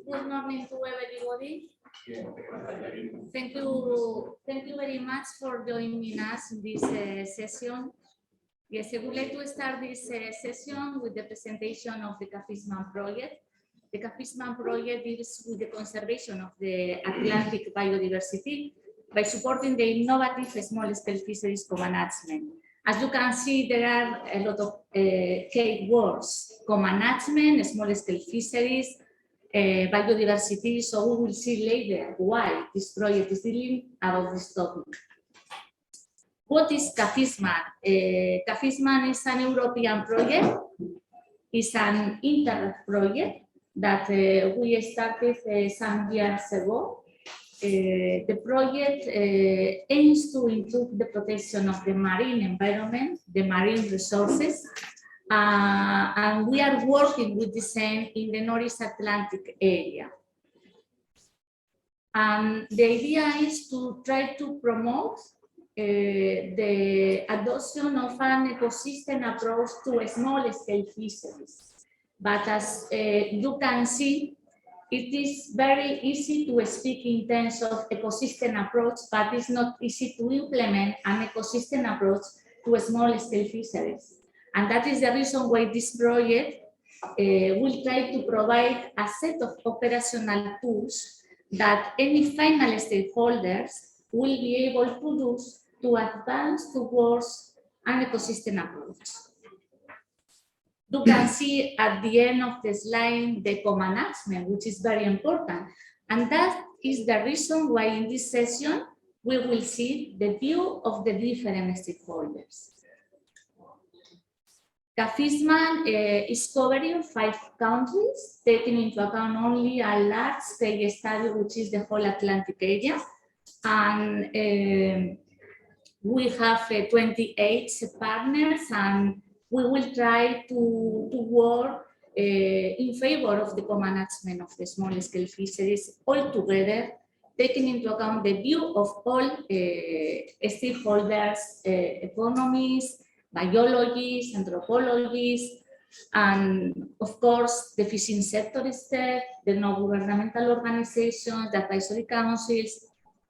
Good morning to everybody. Thank you very much for joining us in this session. Yes, I would like to start this session with the presentation of the Cabfishman project. The Cabfishman project deals with the conservation of the Atlantic biodiversity by supporting the innovative small-scale fisheries co-management. As you can see, there are a lot of key words: co-management, small-scale fisheries, biodiversity. So we will see later why this project is dealing about this topic. What is Cabfishman? Cabfishman is an European project. It's an Interreg project that we started some years ago. The project aims to improve the protection of the marine environment, the marine resources, and we are working with the same in the North Atlantic area. And the idea is to try to promote the adoption of an ecosystem approach to small-scale fisheries. But as you can see, it is very easy to speak in terms of ecosystem approach, but it's not easy to implement an ecosystem approach to small-scale fisheries. And that is the reason why this project will try to provide a set of operational tools that any final stakeholders will be able to use to advance towards an ecosystem approach. You can see at the end of the slide the co-management, which is very important. And that is the reason why in this session we will see the view of the different stakeholders. Cabfishman is covering 5 countries, taking into account only a large-scale study, which is the whole Atlantic area. And we have 28 partners, and we will try to work in favor of the co-management of the small-scale fisheries altogether, taking into account the view of all stakeholders, economists, biologists, anthropologists, and of course the fishing sector itself, the non-governmental organizations, the advisory councils.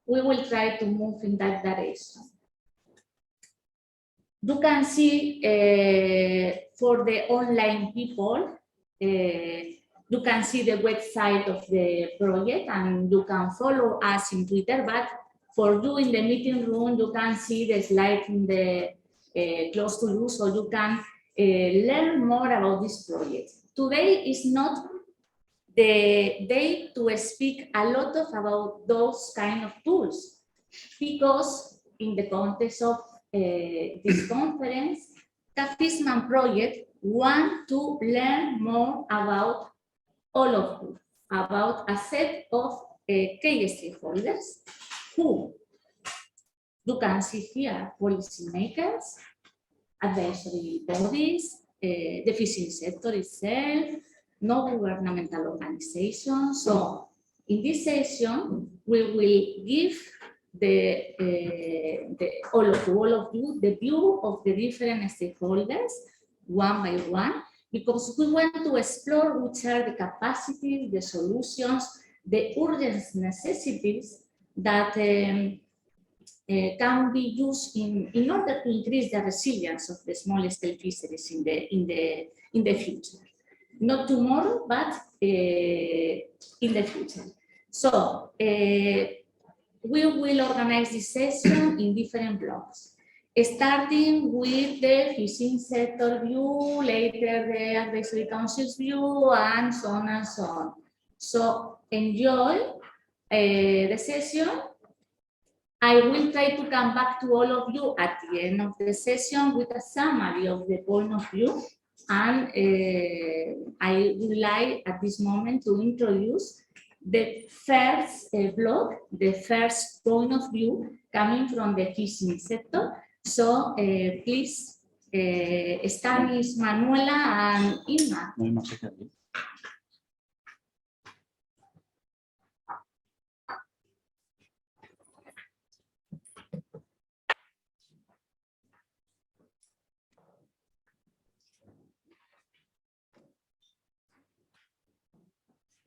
We will try to move in that direction. You can see for the online people, you can see the website of the project and you can follow us in Twitter, but for you in the meeting room, you can see the slide in the close to you, so you can learn more about this project. Today is not the day to speak a lot about those kind of tools, because in the context of this conference, Cabfishman project want to learn more about all of you, about a set of key stakeholders who you can see here: policymakers, advisory bodies, the fishing sector itself, non-governmental organizations. So in this session, we will give all of you the view of the different stakeholders one by one, because we want to explore which are the capacities, the solutions, the urgent necessities that can be used in order to increase the resilience of the small-scale fisheries in the future. Not tomorrow, but in the future. So we will organize this session in different blocks, starting with the fishing sector view, later the advisory council's view, and so on and so on. So enjoy the session. I will try to come back to all of you at the end of the session with a summary of the point of view. And I would like at this moment to introduce the first block, the first point of view coming from the fishing sector. So please, Stanis, Manuela, and Irma.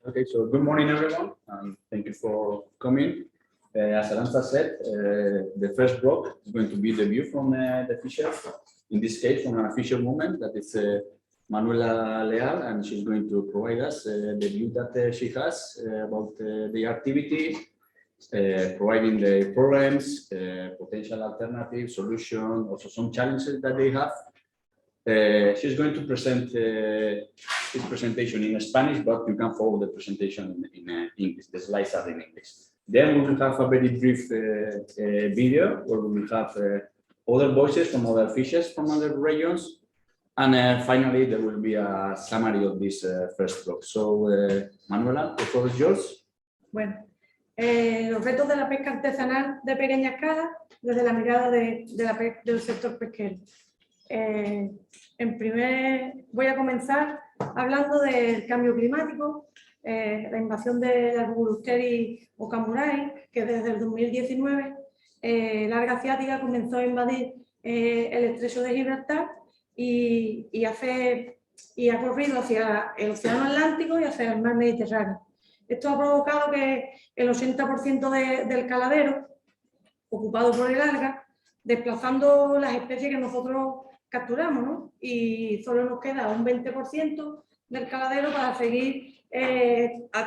Okay, so good morning, everyone, and thank you for coming. As Aranza said, the first block is going to be the view from the fishers, in this case from an official woman, that is Manuela Leal, and she's going to provide us the view that she has about the activity, providing the problems, potential alternative solution, also some challenges that they have. She's going to present this presentation in Spanish, but you can follow the presentation in English. The slides are in English. Then we will have a very brief video where we will have other voices from other fishers from other regions. And finally, there will be a summary of this first block. So, Manuela, the floor is yours. Bueno, los retos de la pesca artesanal de pequeña escala desde la mirada del sector pesquero. Voy a comenzar hablando del cambio climático, la invasión de la Burusteri o Camurai, que desde el 2019 Larga Asiática comenzó a invadir el estrecho de Gibraltar y ha corrido hacia el Océano Atlántico y hacia el mar Mediterráneo. Esto ha provocado que el 80% del caladero ocupado por el alga, desplazando las especies que nosotros capturamos, ¿no? Y solo nos queda un 20% del caladero para seguir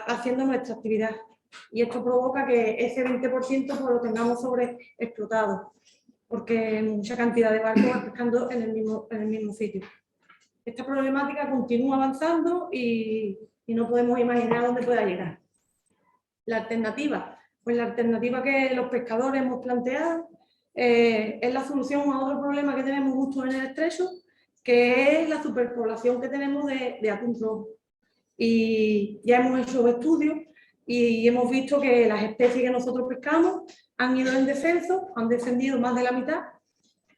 haciendo nuestra actividad. Y esto provoca que ese 20% pues, lo tengamos sobreexplotado, porque mucha cantidad de barcos van pescando en el mismo sitio. Esta problemática continúa avanzando y no podemos imaginar dónde pueda llegar. La alternativa, pues la alternativa que los pescadores hemos planteado es la solución a otro problema que tenemos justo en el estrecho, que es la superpoblación que tenemos de atún rojo. Y ya hemos hecho estudios y hemos visto que las especies que nosotros pescamos han ido en descenso, han descendido más de la mitad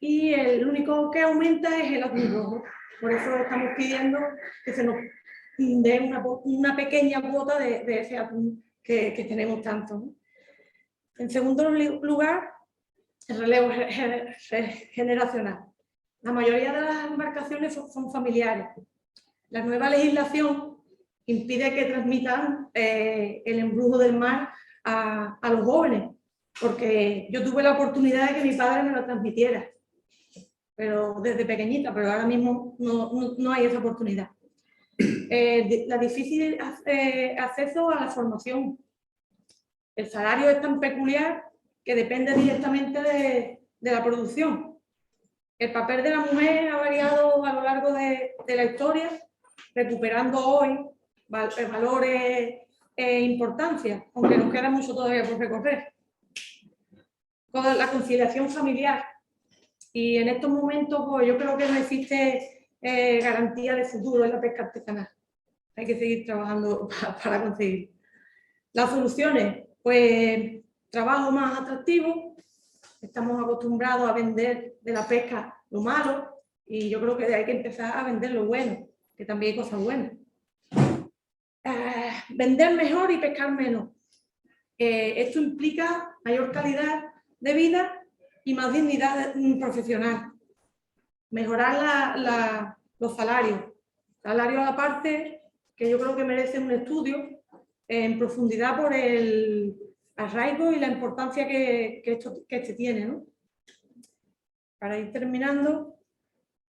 y el único que aumenta es el atún rojo. Por eso estamos pidiendo que se nos dé una pequeña cuota de ese atún que tenemos tanto, ¿no? En segundo lugar, el relevo generacional. La mayoría de las embarcaciones son familiares. La nueva legislación impide que transmitan el embrujo del mar a los jóvenes, porque yo tuve la oportunidad de que mi padre me lo transmitiera, pero desde pequeñita, pero ahora mismo no hay esa oportunidad. La difícil acceso a la formación. El salario es tan peculiar que depende directamente de la producción. El papel de la mujer ha variado a lo largo de la historia, recuperando hoy valores e importancia, aunque nos queda mucho todavía por recorrer. Con la conciliación familiar. Y en estos momentos pues, yo creo que no existe garantía de futuro en la pesca artesanal. Hay que seguir trabajando para conseguir. Las soluciones, pues trabajo más atractivo. Estamos acostumbrados a vender de la pesca lo malo y yo creo que hay que empezar a vender lo bueno, que también hay cosas buenas. Vender mejor y pescar menos. Esto implica mayor calidad de vida y más dignidad profesional. Mejorar los salarios. Salarios a la parte que yo creo que merece un estudio en profundidad por el arraigo y la importancia que este tiene, ¿no? Para ir terminando,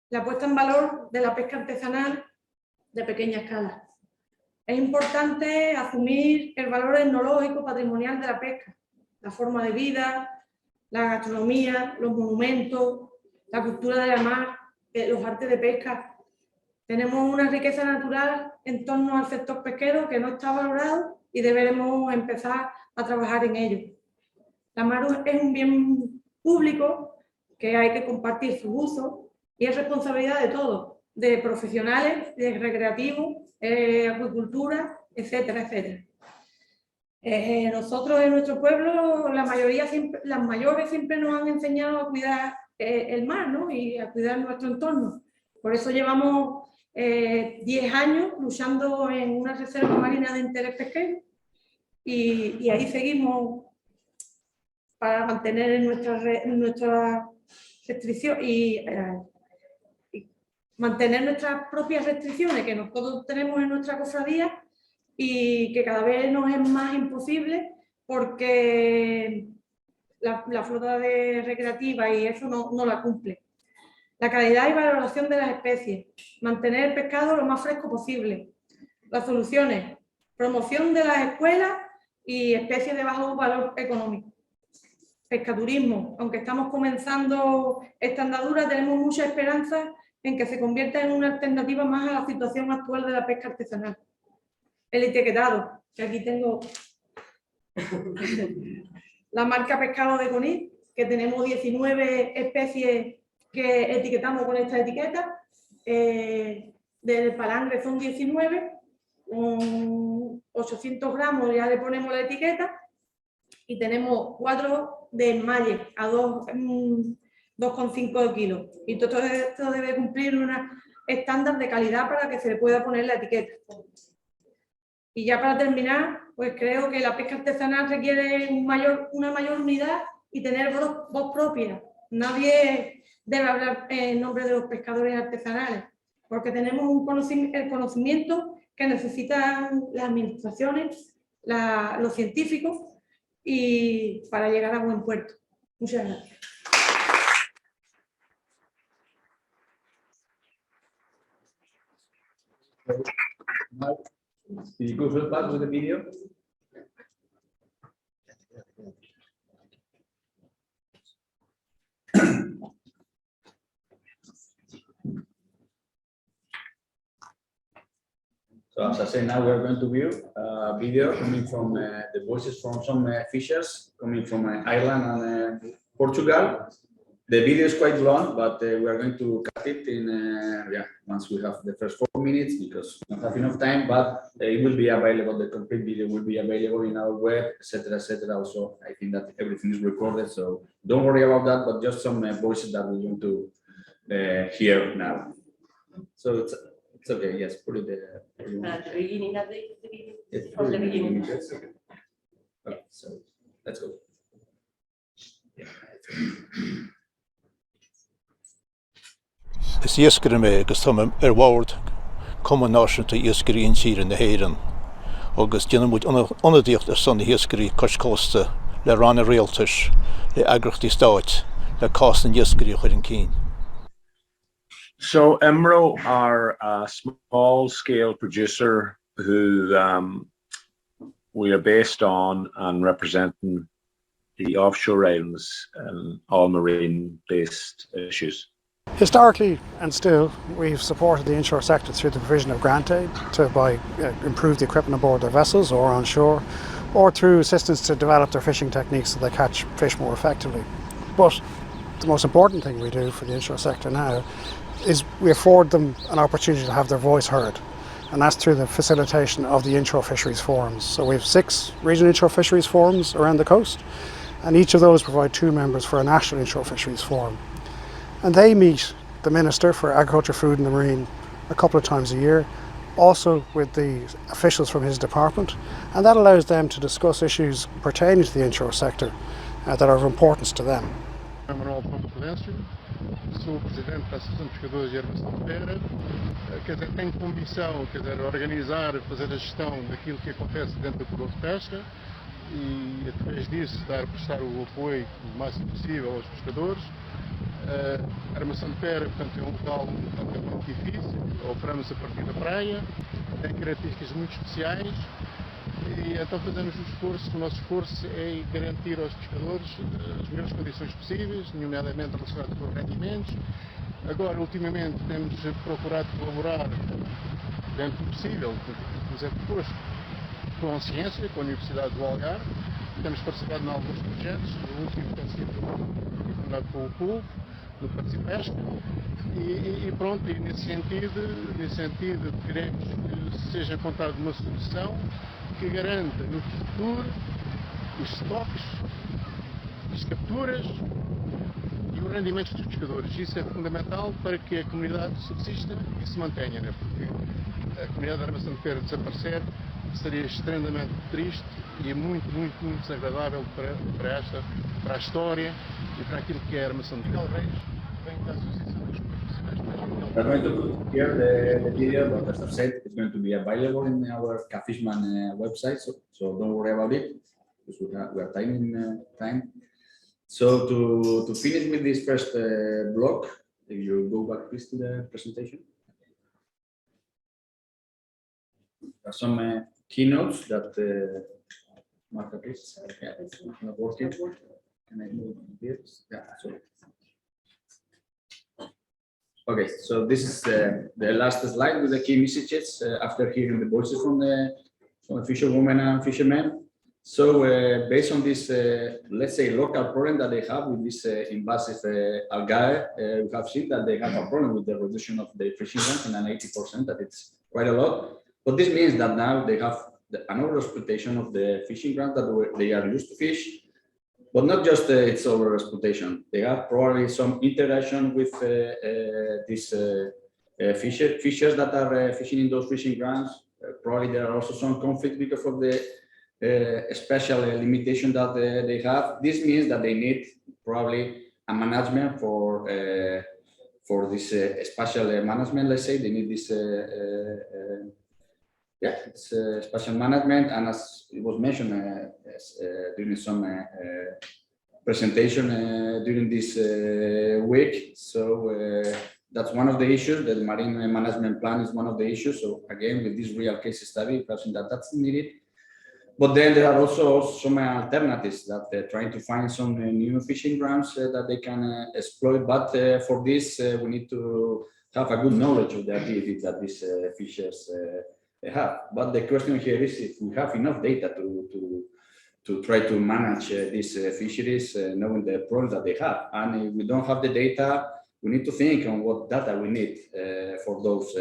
la puesta en valor de la pesca artesanal de pequeña escala. Es importante asumir el valor etnológico patrimonial de la pesca, la forma de vida, la gastronomía, los monumentos, la cultura de la mar, los artes de pesca. Tenemos una riqueza natural en torno al sector pesquero que no está valorado y deberemos empezar a trabajar en ello. La mar es un bien público que hay que compartir su uso y es responsabilidad de todos, de profesionales, de recreativos, acuicultura, etcétera, etcétera. Nosotros en nuestro pueblo, las mayores siempre nos han enseñado a cuidar el mar, ¿no? Y a cuidar nuestro entorno. Por eso llevamos 10 años luchando en una reserva marina de interés pesquero y ahí seguimos para mantener nuestra restricción y mantener nuestras propias restricciones que nosotros tenemos en nuestra cofradía y que cada vez nos es más imposible porque la flota recreativa y eso no la cumple. La calidad y valoración de las especies, mantener el pescado lo más fresco posible. Las soluciones, promoción de las escuelas y especies de bajo valor económico. Pescaturismo, aunque estamos comenzando esta andadura, tenemos mucha esperanza en que se convierta en una alternativa más a la situación actual de la pesca artesanal. El etiquetado, que aquí tengo la marca Pescado de Conil, que tenemos 19 especies que etiquetamos con esta etiqueta. Del palangre son 19, con 800 gramos ya le ponemos la etiqueta y tenemos 4 de enmalle a 2,5 kilos. Y todo esto debe cumplir un estándar de calidad para que se le pueda poner la etiqueta. Y ya para terminar, pues creo que la pesca artesanal requiere una mayor unidad y tener voz propia. Nadie debe hablar en nombre de los pescadores artesanales, porque tenemos el conocimiento que necesitan las administraciones, los científicos, y para llegar a buen puerto. Muchas gracias. Did you go real fast with the video? So as I say, now we are going to view a video coming from the voices from some fishers coming from Ireland and Portugal. The video is quite long, but we are going to cut it in once we have the first 4 minutes because we don't have enough time, but it will be available, the complete video will be available in our web, etc., etc. Also, I think that everything is recorded, so don't worry about that, but just some voices that we want to hear now. So it's okay, yes, put it there. At the beginning of the video. Yes, From the beginning. That's okay. Okay, so let's go. Yeah. Is iescre me agus tam ward combination to iescre in hier in de heren. Agus dinne moet onderdiecht son de iescre koskoste le ranne realters le agrachti staat le kosten iescre in keen. So Emro are a small-scale producer who we are based on and representing the offshore islands and all marine-based issues. Historically and still, we've supported the inshore sector through the provision of grant aid to improve the equipment aboard their vessels or on shore, or through assistance to develop their fishing techniques so they catch fish more effectively. But the most important thing we do for the inshore sector now is we afford them an opportunity to have their voice heard, and that's through the facilitation of the inshore fisheries forums. So we have 6 regional inshore fisheries forums around the coast, and each of those provide 2 members for a national inshore fisheries forum. And they meet the Minister for Agriculture, Food and the Marine a couple of times a year, also with the officials from his department, and that allows them to discuss issues pertaining to the inshore sector that are of importance to them. Sou o presidente da Associação de Pescadores de Armação de Pera, tenho como missão, organizar, fazer a gestão daquilo que acontece dentro do coroa de pesca e, através disso, prestar o apoio o máximo possível aos pescadores. A Armação de Pera, portanto, é um local muito difícil, operamos a partir da praia, tem características muito especiais e então fazemos o nosso esforço é garantir aos pescadores as melhores condições possíveis, nomeadamente relacionadas com os rendimentos. Agora, ultimamente, temos procurado colaborar dentro do possível, nos é proposto, com a ciência, com a Universidade do Algarve. Temos participado em alguns projetos, o último tem sido coordenado com o PUL, no Participesca, e pronto, e nesse sentido queremos que seja encontrada uma solução que garanta no futuro os estoques, as capturas e os rendimentos dos pescadores. Isso é fundamental para que a comunidade subsista e se mantenha, né? Porque a comunidade da Armação de Pera desaparecer seria extremamente triste e é muito desagradável para a história e para aquilo que é a Armação de Pera. Vem da Associação dos Professores. We're going to put here the video, but as I said, it's going to be available in our Cabfishman website, so don't worry about it, because we are time. So to finish with this first block, if you go back please to the presentation. There are some keynotes that Martha, please. Yeah, it's not working. Can I move this? Yeah, sorry. Okay, so this is the last slide with the key messages after hearing the voices from the fisherwomen and fishermen. So based on this, let's say, local problem that they have with this invasive algae, we have seen that they have a problem with the reduction of the fishing range in an 80%, that it's quite a lot. But this means that now they have an over-exploitation of the fishing ground that they are used to fish. But not just its over-exploitation. They have probably some interaction with these fishers that are fishing in those fishing grounds. Probably there are also some conflict because of the special limitation that they have. This means that they need probably a management for this spatial management. Let's say they need this. Yeah, it's spatial management, and as it was mentioned during some presentation during this week, so that's one of the issues. The marine management plan is one of the issues. So again, with this real case study, perhaps that's needed. But then there are also some alternatives that they're trying to find some new fishing grounds that they can exploit. But for this, we need to have a good knowledge of the activities that these fishers have. But the question here is if we have enough data to try to manage these fisheries, knowing the problems that they have. And if we don't have the data, we need to think on what data we need for those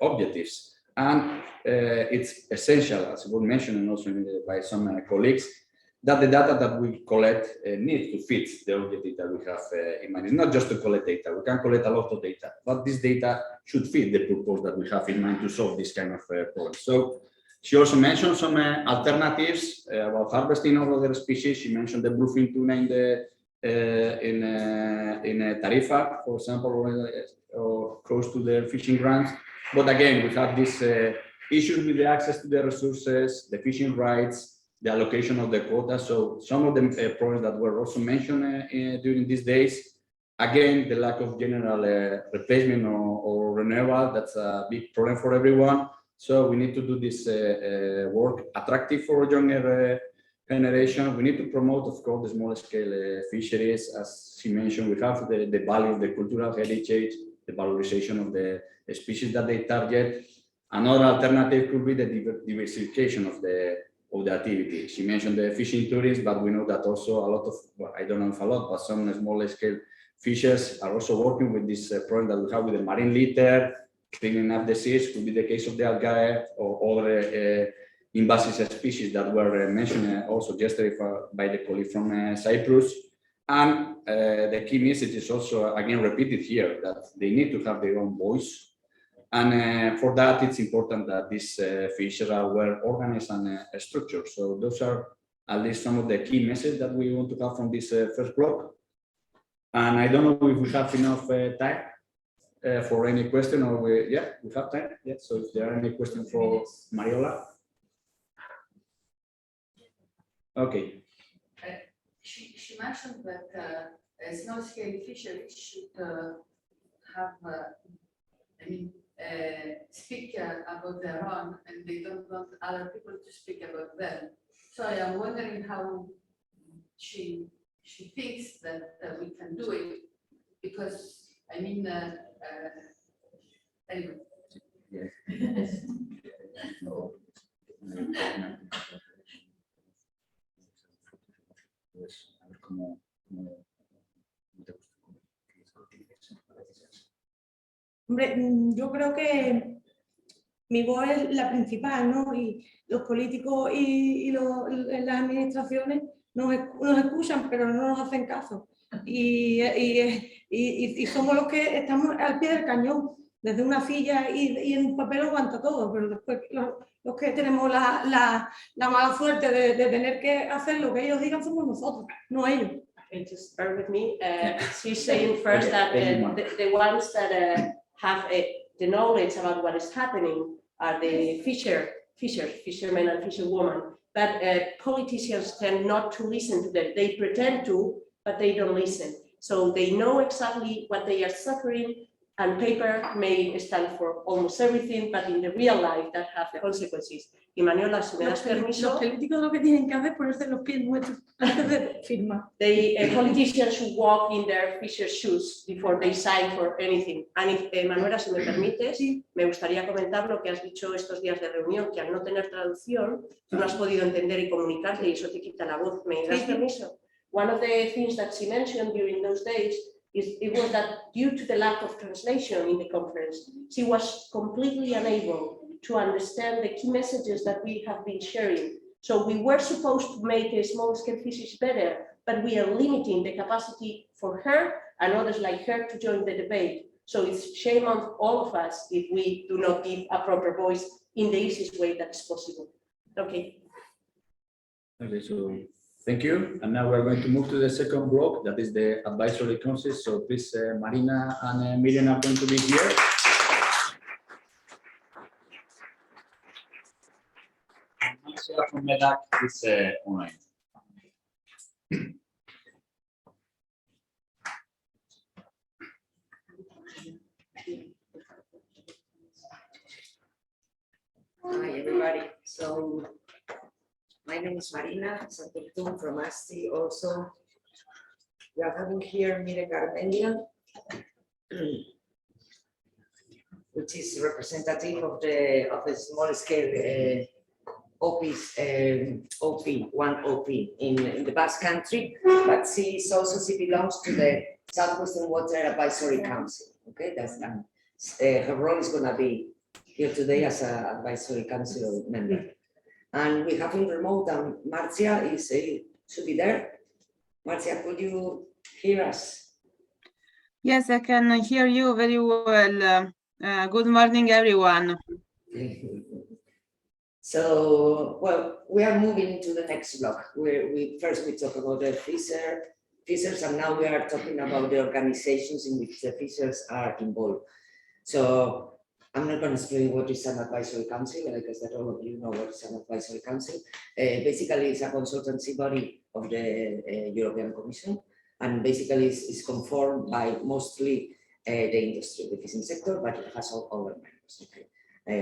objectives. And it's essential, as was mentioned also by some colleagues, that the data that we collect needs to fit the objective that we have in mind. It's not just to collect data. We can collect a lot of data, but this data should fit the purpose that we have in mind to solve this kind of problems. So she also mentioned some alternatives about harvesting of other species. She mentioned the bluefin tuna in Tarifa, for example, or close to their fishing grounds. But again, we have these issues with the access to the resources, the fishing rights, the allocation of the quota. So some of the problems that were also mentioned during these days. Again, the lack of general replacement or renewal, that's a big problem for everyone. So we need to do this work attractive for younger generation. We need to promote, of course, the small scale fisheries. As she mentioned, we have the value of the cultural heritage, the valorization of the species that they target. Another alternative could be the diversification of the activity. She mentioned the fishing tourism, but we know that also a lot of, well, I don't know if a lot, but some small scale fishers are also working with this problem that we have with the marine litter, cleaning up the seas. Could be the case of the algae or other invasive species that were mentioned also yesterday by the colleague from Cyprus. And the key message is also again repeated here, that they need to have their own voice. And for that, it's important that these fishers are well organized and structured. So those are at least some of the key messages that we want to have from this first block. And I don't know if we have enough time for any question, or we have time. Yeah. So if there are any questions for Mariola. Okay. She mentioned that small-scale fisheries should have, speak about their own, and they don't want other people to speak about them. So I am wondering how she thinks that we can do it, because anyway. Yes. Hombre, yo creo que mi voz es la principal, ¿no? Y los políticos y las administraciones nos escuchan, pero no nos hacen caso. Y somos los que estamos al pie del cañón. Desde una silla y en un papel aguanta todo, pero después los que tenemos la mala suerte de tener que hacer lo que ellos digan somos nosotros, no ellos. just bear with me. She's saying first that the ones that have the knowledge about what is happening are the fishermen and fisherwomen. But politicians tend not to listen to them. They pretend to, but they don't listen. So they know exactly what they are suffering, and paper may stand for almost everything, but in the real life that have consequences. Y Manuela, si me das permiso. Los políticos lo que tienen que hacer es ponerse los pies muertos antes de firmar. The politicians should walk in their fisher's shoes before they sign for anything. And if, Manuela, si me permites, me gustaría comentar lo que has dicho estos días de reunión, que al no tener traducción, tú no has podido entender y comunicarte y eso te quita la voz. ¿Me das permiso? One of the things that she mentioned during those days is it was that due to the lack of translation in the conference, she was completely unable to understand the key messages that we have been sharing. So we were supposed to make a small-scale fisheries better, but we are limiting the capacity for her and others like her to join the debate. So it's shame on all of us if we do not give a proper voice in the easiest way that is possible. Okay. Okay, so thank you. And now we're going to move to the second block, that is the advisory council. So please, Marina and Miriam are going to be here. From MEDAC is online. Hi everybody. So my name is Marina Santortun from ASTI. Also, we are having here Mire Carmenia, which is representative of the small scale OPs, one OP in the Basque Country, but she belongs to the Southwestern Water Advisory Council. Okay, that's done. Her role is going to be here today as an advisory council member. And we have in remote, and Marcia should be there. Marcia, could you hear us? Yes, I can hear you very well. Good morning, everyone. So, well, we are moving into the next block where we talk about the fishers, and now we are talking about the organizations in which the fishers are involved. So I'm not going to explain what is an advisory council. I guess that all of you know what is an advisory council. Basically, it's a consultancy body of the European Commission, and basically is conformed by mostly the industry, the fishing sector, but it has all other members. Okay,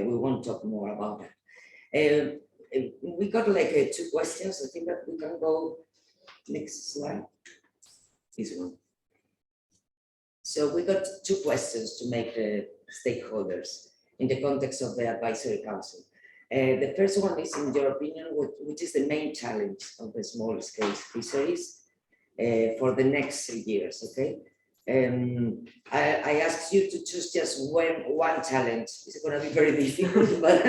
we won't talk more about that. We got like 2 questions. I think that we can go next slide. This one. So we got 2 questions to make the stakeholders in the context of the advisory council. The first one is, in your opinion, which is the main challenge of the small scale fisheries for the next 3 years? Okay. I asked you to choose just one challenge. It's going to be very difficult, but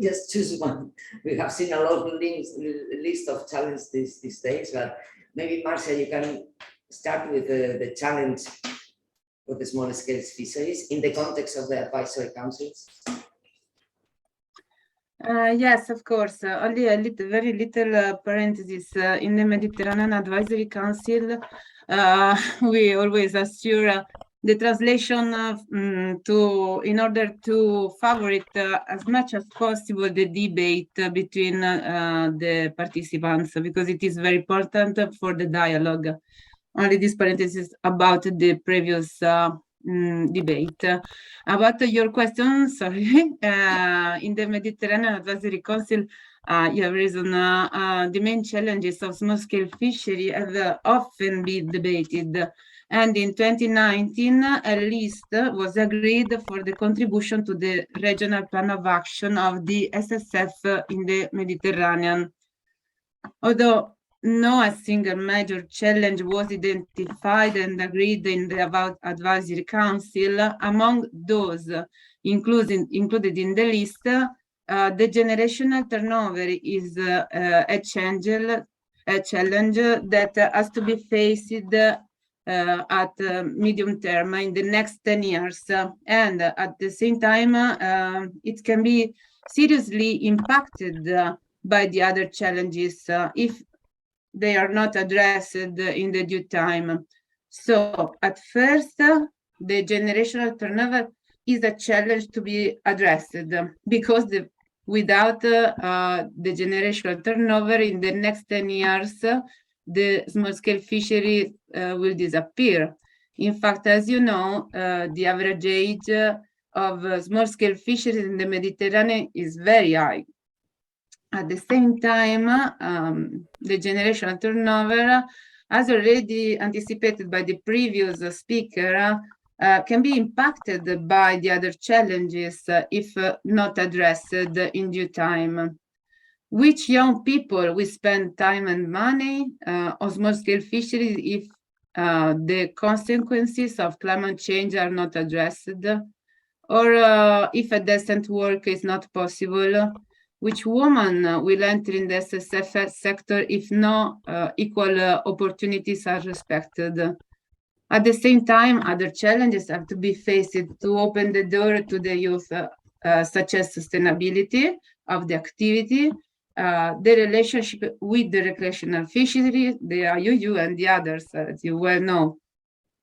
just choose one. We have seen a lot of list of challenges these days, but maybe Marcia, you can start with the challenge for the small scale fisheries in the context of the advisory councils. Yes, of course. Only a very little parenthesis. In the Mediterranean Advisory Council, we always assure the translation in order to favorite as much as possible the debate between the participants, because it is very important for the dialogue. Only this parenthesis about the previous debate. About your question, sorry, in the Mediterranean Advisory Council, you have reason, the main challenges of small-scale fishery have often been debated. And in 2019, a list was agreed for the contribution to the regional plan of action of the SSF in the Mediterranean. Although no single major challenge was identified and agreed in the advisory council, among those included in the list, the generational turnover is a challenge that has to be faced at medium term in the next 10 years. And at the same time, it can be seriously impacted by the other challenges if they are not addressed in the due time. So at first, the generational turnover is a challenge to be addressed because without the generational turnover in the next 10 years, the small-scale fishery will disappear. In fact, as you know, the average age of small-scale fisheries in the Mediterranean is very high. At the same time, the generational turnover, as already anticipated by the previous speaker, can be impacted by the other challenges if not addressed in due time. Which young people will spend time and money on small-scale fisheries if the consequences of climate change are not addressed, or if a decent work is not possible? Which woman will enter in the SSF sector if no equal opportunities are respected? At the same time, other challenges have to be faced to open the door to the youth, such as sustainability of the activity, the relationship with the recreational fishery, the IUU and the others, as you well know.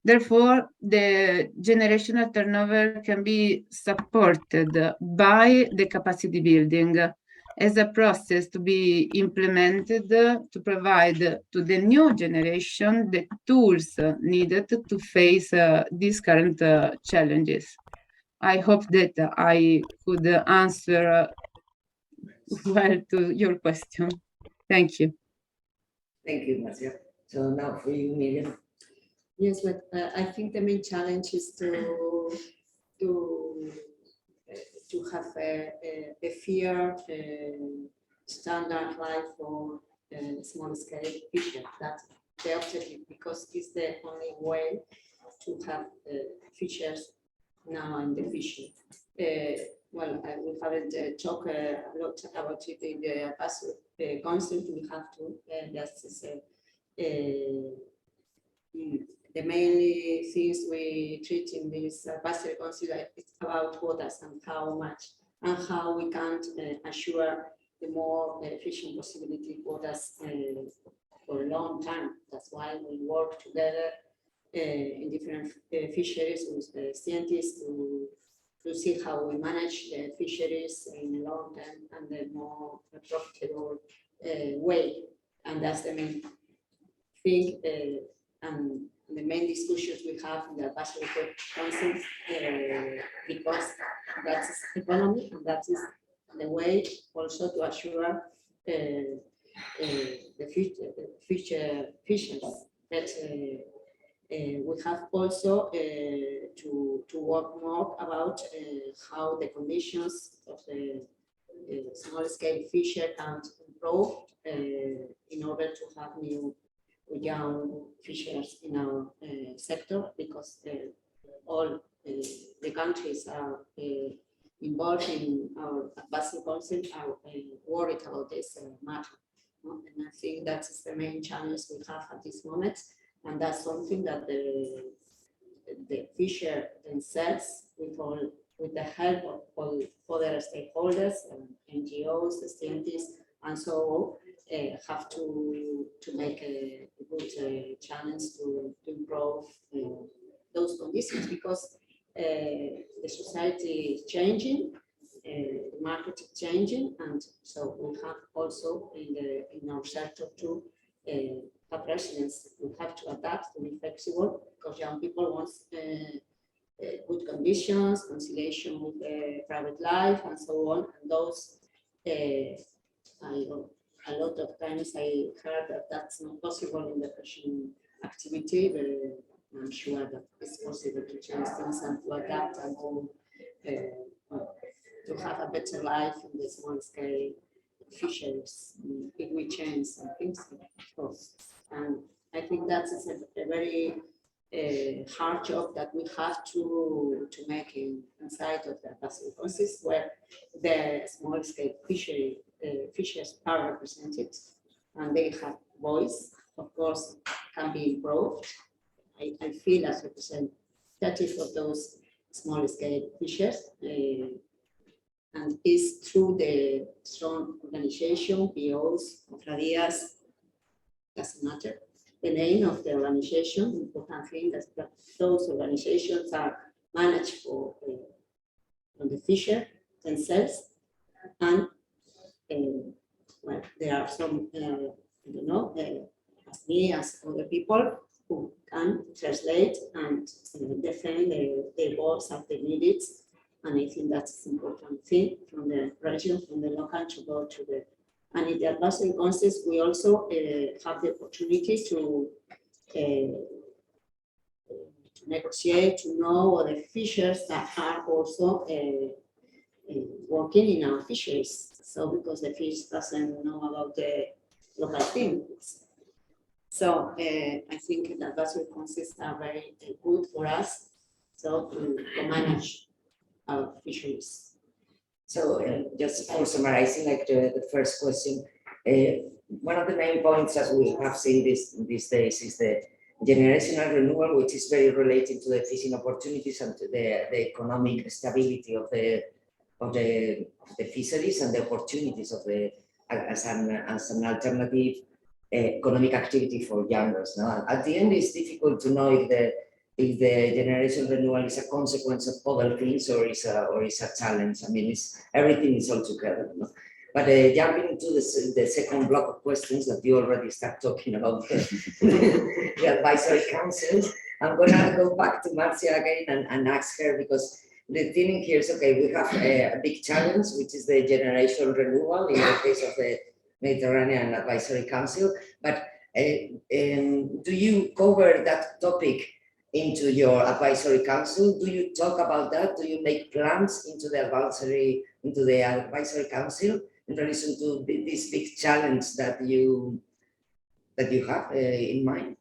Therefore, the generational turnover can be supported by the capacity building as a process to be implemented to provide to the new generation the tools needed to face these current challenges. I hope that I could answer well to your question. Thank you. Thank you, Marcia. So now for you, Miriam. Yes, but I think the main challenge is to have a fair standard life for small scale fishing. That's the objective, because it's the only way to have fishers now in the fishing. Well, we haven't talked a lot about it in the past concept. We have to just the main things we treat in this pasture council is about quotas and how much and how we can assure the more fishing possibility quotas for a long time. That's why we work together in different fisheries with scientists to see how we manage the fisheries in a long term and a more profitable way. And that's the main thing. And the main discussions we have in the Pasture Council, because that is economy and that is the way also to assure the future fisheries. But we have also to work more about how the conditions of the small-scale fisher can improve in order to have new young fishers in our sector, because all the countries are involved in our Basel Council are worried about this matter. And I think that is the main challenge we have at this moment, and that's something that the fisher themselves, with the help of all other stakeholders and NGOs, scientists, and so on, have to make a good challenge to improve those conditions, because the society is changing, the market is changing, and so we have also in our sector to have residents. We have to adapt, to be flexible, because young people want good conditions, conciliation with private life, and so on. And those a lot of times I heard that that's not possible in the fishing activity, but I'm sure that it's possible to change things and to adapt and to have a better life in the small scale fisheries, if we change some things, of course. And I think that is a very hard job that we have to make inside of the Basel process, where the small scale fishers are represented and they have voice. Of course, can be improved. I feel as representative of those small scale fishers, and it's through the strong organization, POs, Contradias, doesn't matter. The name of the organization, the important thing is that those organizations are managed from the fisher themselves, and well, there are some, I don't know, as me, as other people who can translate and defend their goals and their needs. And I think that's an important thing from the region, from the local to go to the, and in the advisory councils, we also have the opportunity to negotiate, to know other fishers that are also working in our fisheries. So because the fish doesn't know about the local things. So I think the advisory councils are very good for us, so to manage our fisheries. So just for summarizing, like the first question, one of the main points as we have seen these days is the generational renewal, which is very related to the fishing opportunities and to the economic stability of the fisheries and the opportunities of the as an alternative economic activity for youngers. No? At the end, it's difficult to know if the generation renewal is a consequence of other things or is a challenge. I mean, everything is all together. No? But jumping into the second block of questions that you already start talking about the advisory councils, I'm going to go back to Marcia again and ask her, because the thing here is, okay, we have a big challenge, which is the generation renewal in the case of the Mediterranean Advisory Council. But do you cover that topic into your advisory council? Do you talk about that? Do you make plans into the advisory council in relation to this big challenge that you have in mind?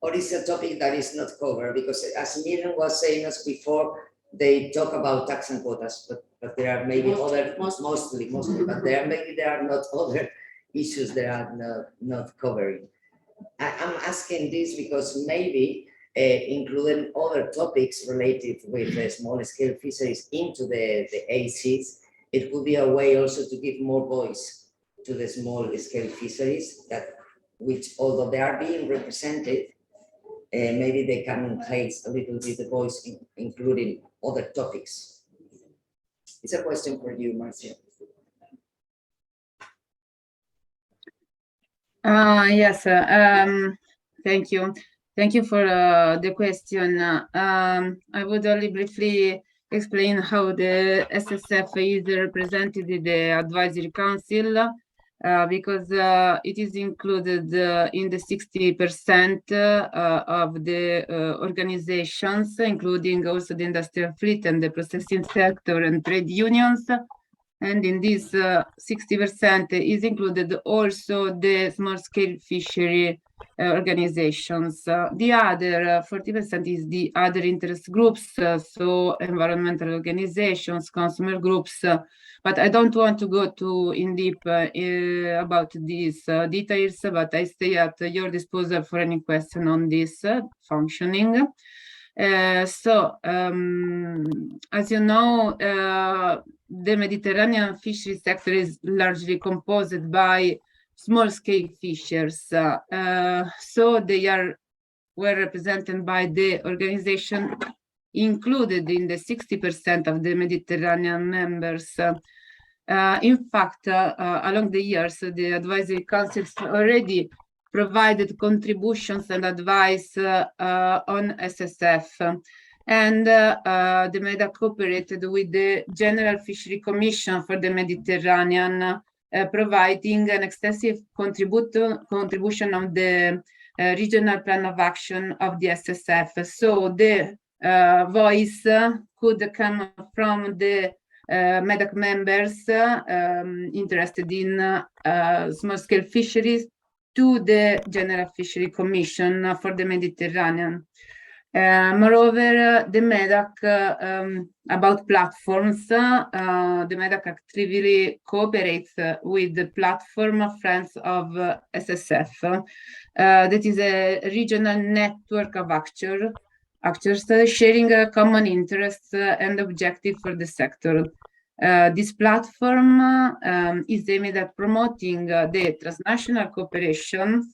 Or is it a topic that is not covered? Because as Miriam was saying us before, they talk about tax and quotas, but there are maybe mostly, but there are not other issues that are not covering. I'm asking this because maybe including other topics related with the small scale fisheries into the ACs, it could be a way also to give more voice to the small scale fisheries which, although they are being represented, maybe they can place a little bit the voice including other topics. It's a question for you, Marcia. Yes, thank you. Thank you for the question. I would only briefly explain how the SSF is represented in the advisory council, because it is included in the 60% of the organizations, including also the industrial fleet and the processing sector and trade unions. And in this 60% is included also the small-scale fishery organizations. The other 40% is the other interest groups, so environmental organizations, consumer groups. But I don't want to go too in deep about these details, but I stay at your disposal for any question on this functioning. As you know, the Mediterranean fishery sector is largely composed by small-scale fishers. So they were represented by the organization included in the 60% of the Mediterranean members. In fact, along the years, the advisory councils already provided contributions and advice on SSF. And the MEDA cooperated with the General Fishery Commission for the Mediterranean, providing an extensive contribution on the regional plan of action of the SSF. So the voice could come from the MEDAC members interested in small-scale fisheries to the General Fishery Commission for the Mediterranean. Moreover, the MEDAC, about platforms, the MEDAC actively cooperates with the platform Friends of SSF. That is a regional network of actors sharing a common interest and objective for the sector. This platform is aimed at promoting the transnational cooperation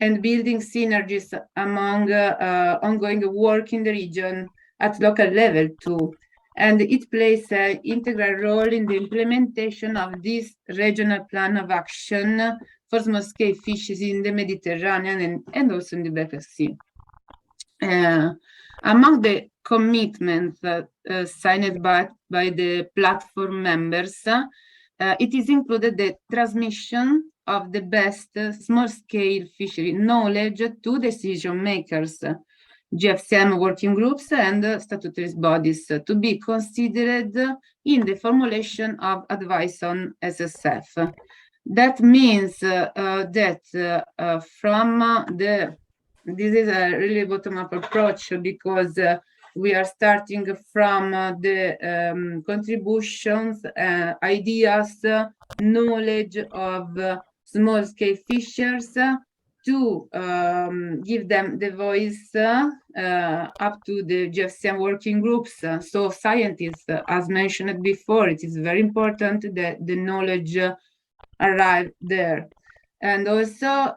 and building synergies among ongoing work in the region at local level too. And it plays an integral role in the implementation of this regional plan of action for small-scale fisheries in the Mediterranean and also in the Black Sea. Among the commitments signed by the platform members, it is included the transmission of the best small-scale fishery knowledge to decision makers, GFCM working groups and statutory bodies to be considered in the formulation of advice on SSF. That means that this is a really bottom-up approach because we are starting from the contributions, ideas, knowledge of small-scale fishers to give them the voice up to the GFCM working groups. So scientists, as mentioned before, it is very important that the knowledge arrive there. And also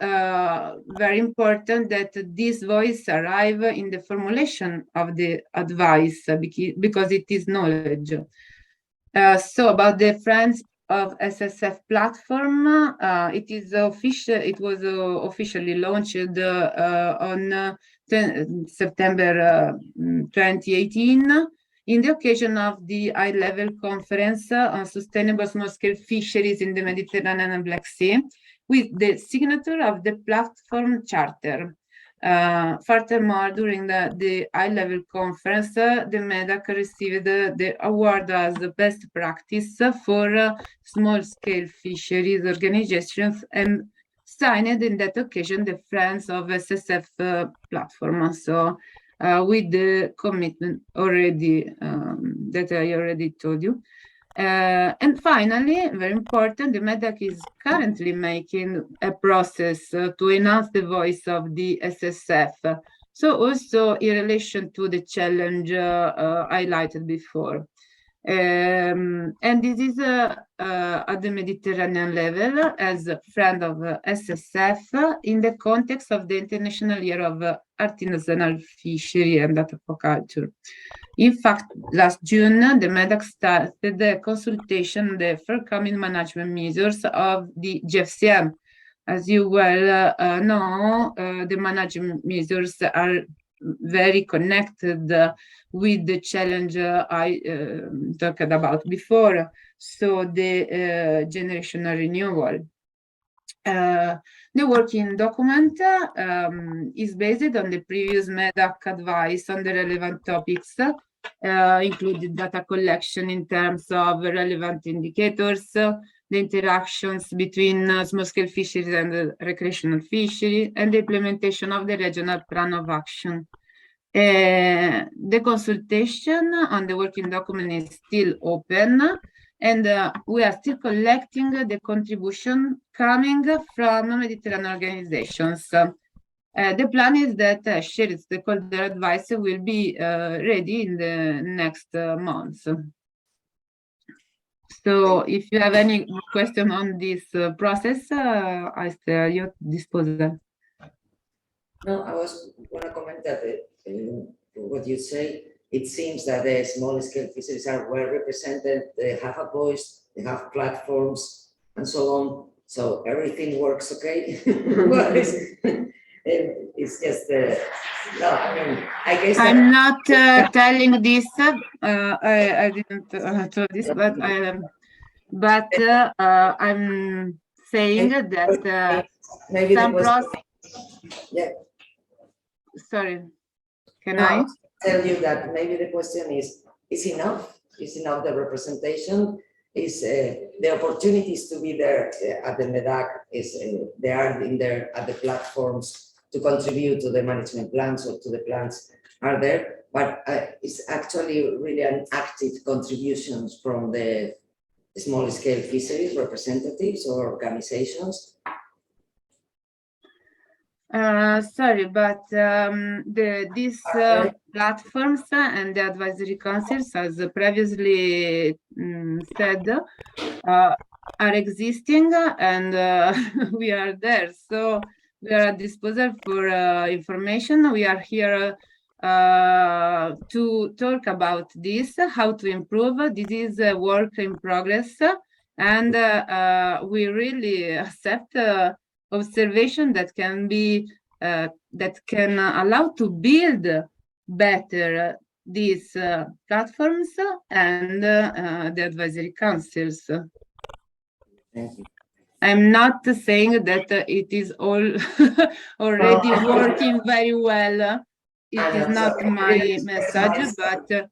very important that this voice arrive in the formulation of the advice because it is knowledge. So about the Friends of SSF platform, it was officially launched on September 2018 in the occasion of the high-level conference on sustainable small-scale fisheries in the Mediterranean and Black Sea, with the signature of the platform charter. Furthermore, during the high-level conference, the MEDAC received the award as the best practice for small-scale fisheries organizations and signed in that occasion the Friends of SSF platform. So with the commitment already that I already told you. And finally, very important, the MEDAC is currently making a process to enhance the voice of the SSF. So also in relation to the challenge highlighted before. And this is at the Mediterranean level as a friend of SSF in the context of the International Year of Artisanal Fishery and Aquaculture. In fact, last June, the MEDAC started the consultation on the forthcoming management measures of the GFCM. As you well know, the management measures are very connected with the challenge I talked about before, so the generational renewal. The working document is based on the previous MEDAC advice on the relevant topics, including data collection in terms of relevant indicators, the interactions between small-scale fisheries and recreational fishery, and the implementation of the regional plan of action. The consultation on the working document is still open, and we are still collecting the contribution coming from Mediterranean organizations. The plan is that shared stakeholder advice will be ready in the next months. So if you have any question on this process, I stay at your disposal. No, I was going to comment that what you say, it seems that the small-scale fisheries are well represented, they have a voice, they have platforms, and so on. So everything works okay. Well, it's just, no, I mean, I guess I'm not telling this, I didn't tell this, but I'm saying that maybe some process. Yeah. Sorry, can no, I? Tell you that maybe the question is enough? Is enough the representation? Is the opportunities to be there at the MEDAC, they are in there at the platforms to contribute to the management plans or to the plans are there, but it's actually really an active contributions from the small scale fisheries representatives or organizations. Sorry, but these platforms and the advisory councils, as previously said, are existing, and we are there. So we are at disposal for information. We are here to talk about this, how to improve. This is a work in progress, and we really accept observation that can be that can allow to build better these platforms and the advisory councils. Thank you. I'm not saying that it is all already working very well. It is not my message, but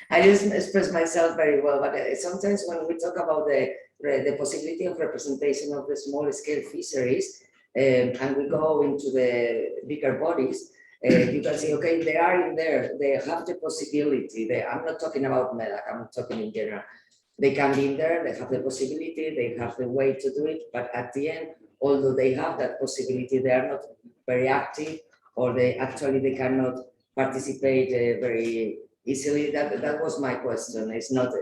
I didn't express myself very well, but sometimes when we talk about the possibility of representation of the small scale fisheries, and we go into the bigger bodies, you can see, okay, they are in there, they have the possibility. I'm not talking about MEDAC, I'm talking in general. They can be in there, they have the possibility, they have the way to do it, but at the end, although they have that possibility, they are not very active, or they cannot participate very easily. That was my question. It's not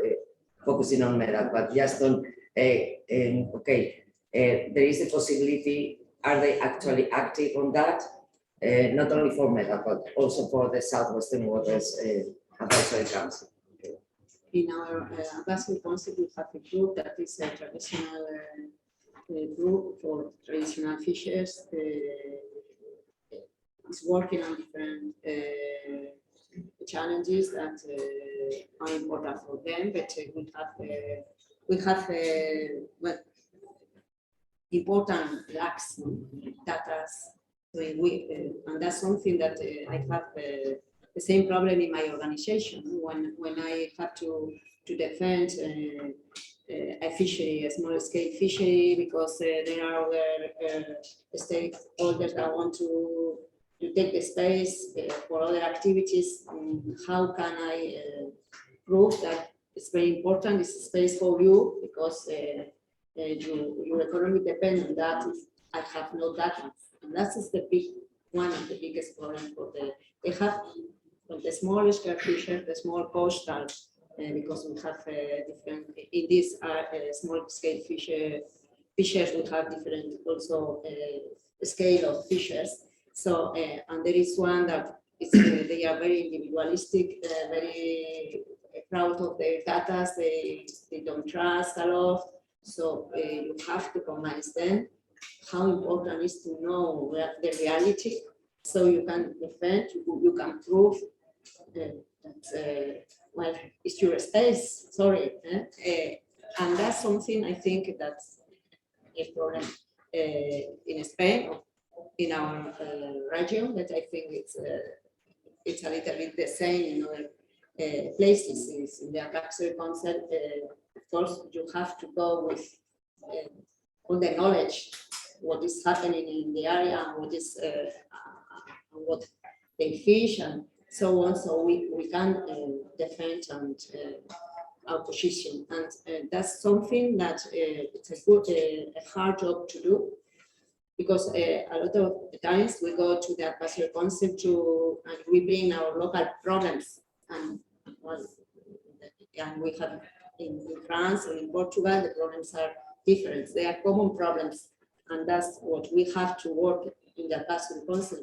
focusing on MEDAC, but just on, okay, there is a possibility, are they actually active on that? Not only for MEDAC, but also for the Southwestern Waters Advisory Council. In our advisory council, we have a group that is a traditional group for traditional fishers. It's working on different challenges that are important for them, but we have well, important lacks data. So and that's something that I have the same problem in my organization when I have to defend a fishery, a small scale fishery, because there are other stakeholders that want to take the space for other activities. How can I prove that it's very important, it's a space for you, because your economy depends on that. I have no data. And that is one of the biggest problems for they have from the small scale fisher, the small coastal, because we have different, in this small scale fishers will have different also scale of fishers. So, and there is one that they are very individualistic, very proud of their data, they don't trust a lot. So you have to convince them how important it is to know the reality, so you can defend, you can prove that well, it's your space. Sorry, and that's something I think that's a problem in Spain, in our region. That I think it's a little bit the same in other places. In the advisory concept, of course, you have to go with all the knowledge, what is happening in the area, and what is what they fish and so on. So we can defend and our position, and that's something that it's a hard job to do, because a lot of times we go to the advisory council and we bring our local problems, and well, and we have in France or in Portugal the problems are different. They are common problems, and that's what we have to work in the advisory council.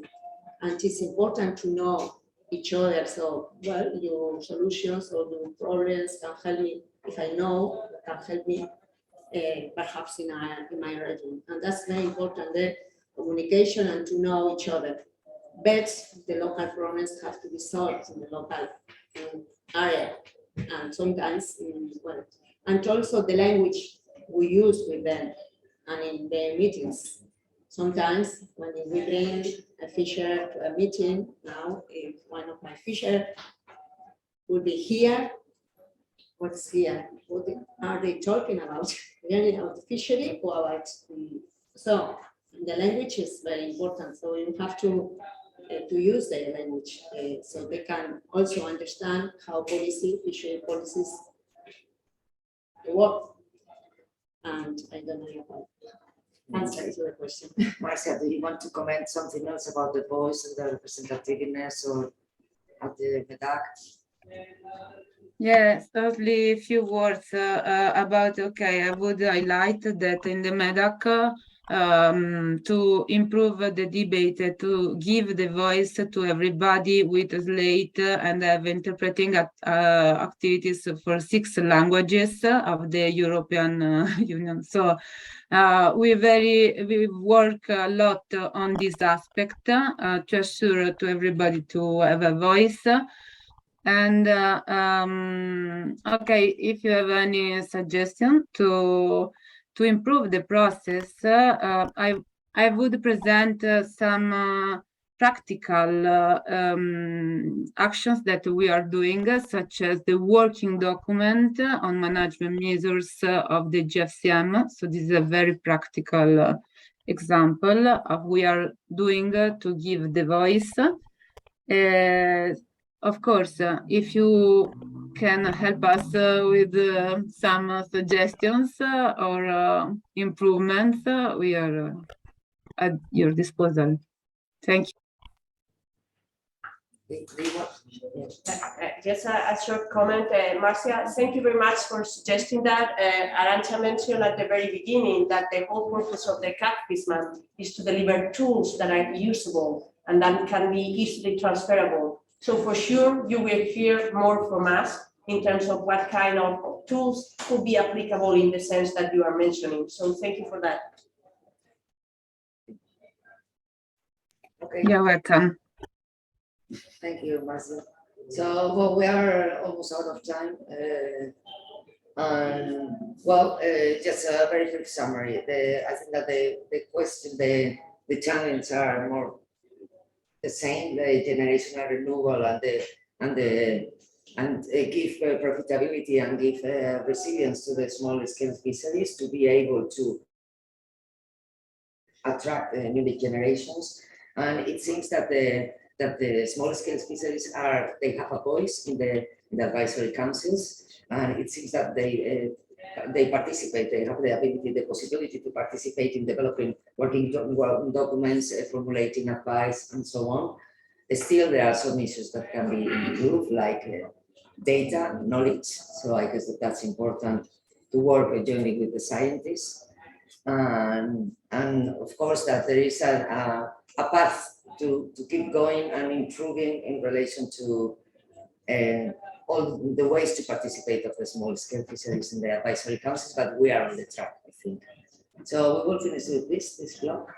And it's important to know each other. So, well, your solutions or your problems can help me. If I know, can help me perhaps in my region. And that's very important, the communication and to know each other. But the local problems have to be solved in the local area. And sometimes, well, and also the language we use with them and in the meetings. Sometimes when we bring a fisher to a meeting, now if one of my fisher will be here, what's here? What are they talking about? Really about the fishery or about so the language is very important. So you have to use their language so they can also understand how fishery policies work. And I don't know if I answered to the question. Marcia, do you want to comment something else about the voice and the representativeness or of the MEDAC? Yes, only a few words about, okay, I would highlight that in the MEDAC, to improve the debate, to give the voice to everybody with slate and have interpreting activities for 6 languages of the European Union. So we work a lot on this aspect to assure to everybody to have a voice. And okay, if you have any suggestion to improve the process, I would present some practical actions that we are doing, such as the working document on management measures of the GFCM. So this is a very practical example of we are doing to give the voice. Of course, if you can help us with some suggestions or improvements, we are at your disposal. Thank you. Just a short comment, Marcia, thank you very much for suggesting that. Arantxa mentioned at the very beginning that the whole purpose of the Cabfishman is to deliver tools that are usable and that can be easily transferable. So for sure, you will hear more from us in terms of what kind of tools could be applicable in the sense that you are mentioning. So thank you for that. Okay. You're welcome. Thank you, Marcia. So, well, we are almost out of time. Just a very quick summary. I think that the question, the challenges are more the same: the generational renewal and give profitability and give resilience to the small scale fisheries to be able to attract new generations. And it seems that the small scale fisheries they have a voice in the advisory councils, and it seems that they participate, they have the ability, the possibility to participate in developing working documents, formulating advice, and so on. Still, there are some issues that can be improved, like data, knowledge. So I guess that's important to work jointly with the scientists. And of course, that there is a path to keep going and improving in relation to all the ways to participate of the small scale fisheries in the advisory councils, but we are on the track, I think. So we will finish with this block.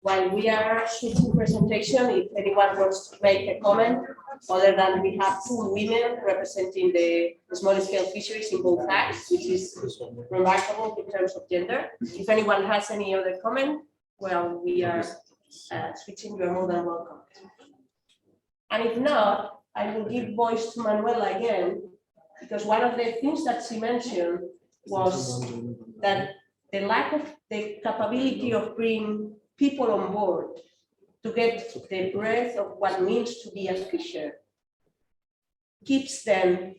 While we are switching presentation, if anyone wants to make a comment, other than we have 2 women representing the small scale fisheries in both acts, which is remarkable in terms of gender. If anyone has any other comment, well, we are switching, you are more than welcome. And if not, I will give voice to Manuela again, because one of the things that she mentioned was that the lack of the capability of bringing people on board to get the breadth of what it means to be a fisher keeps them,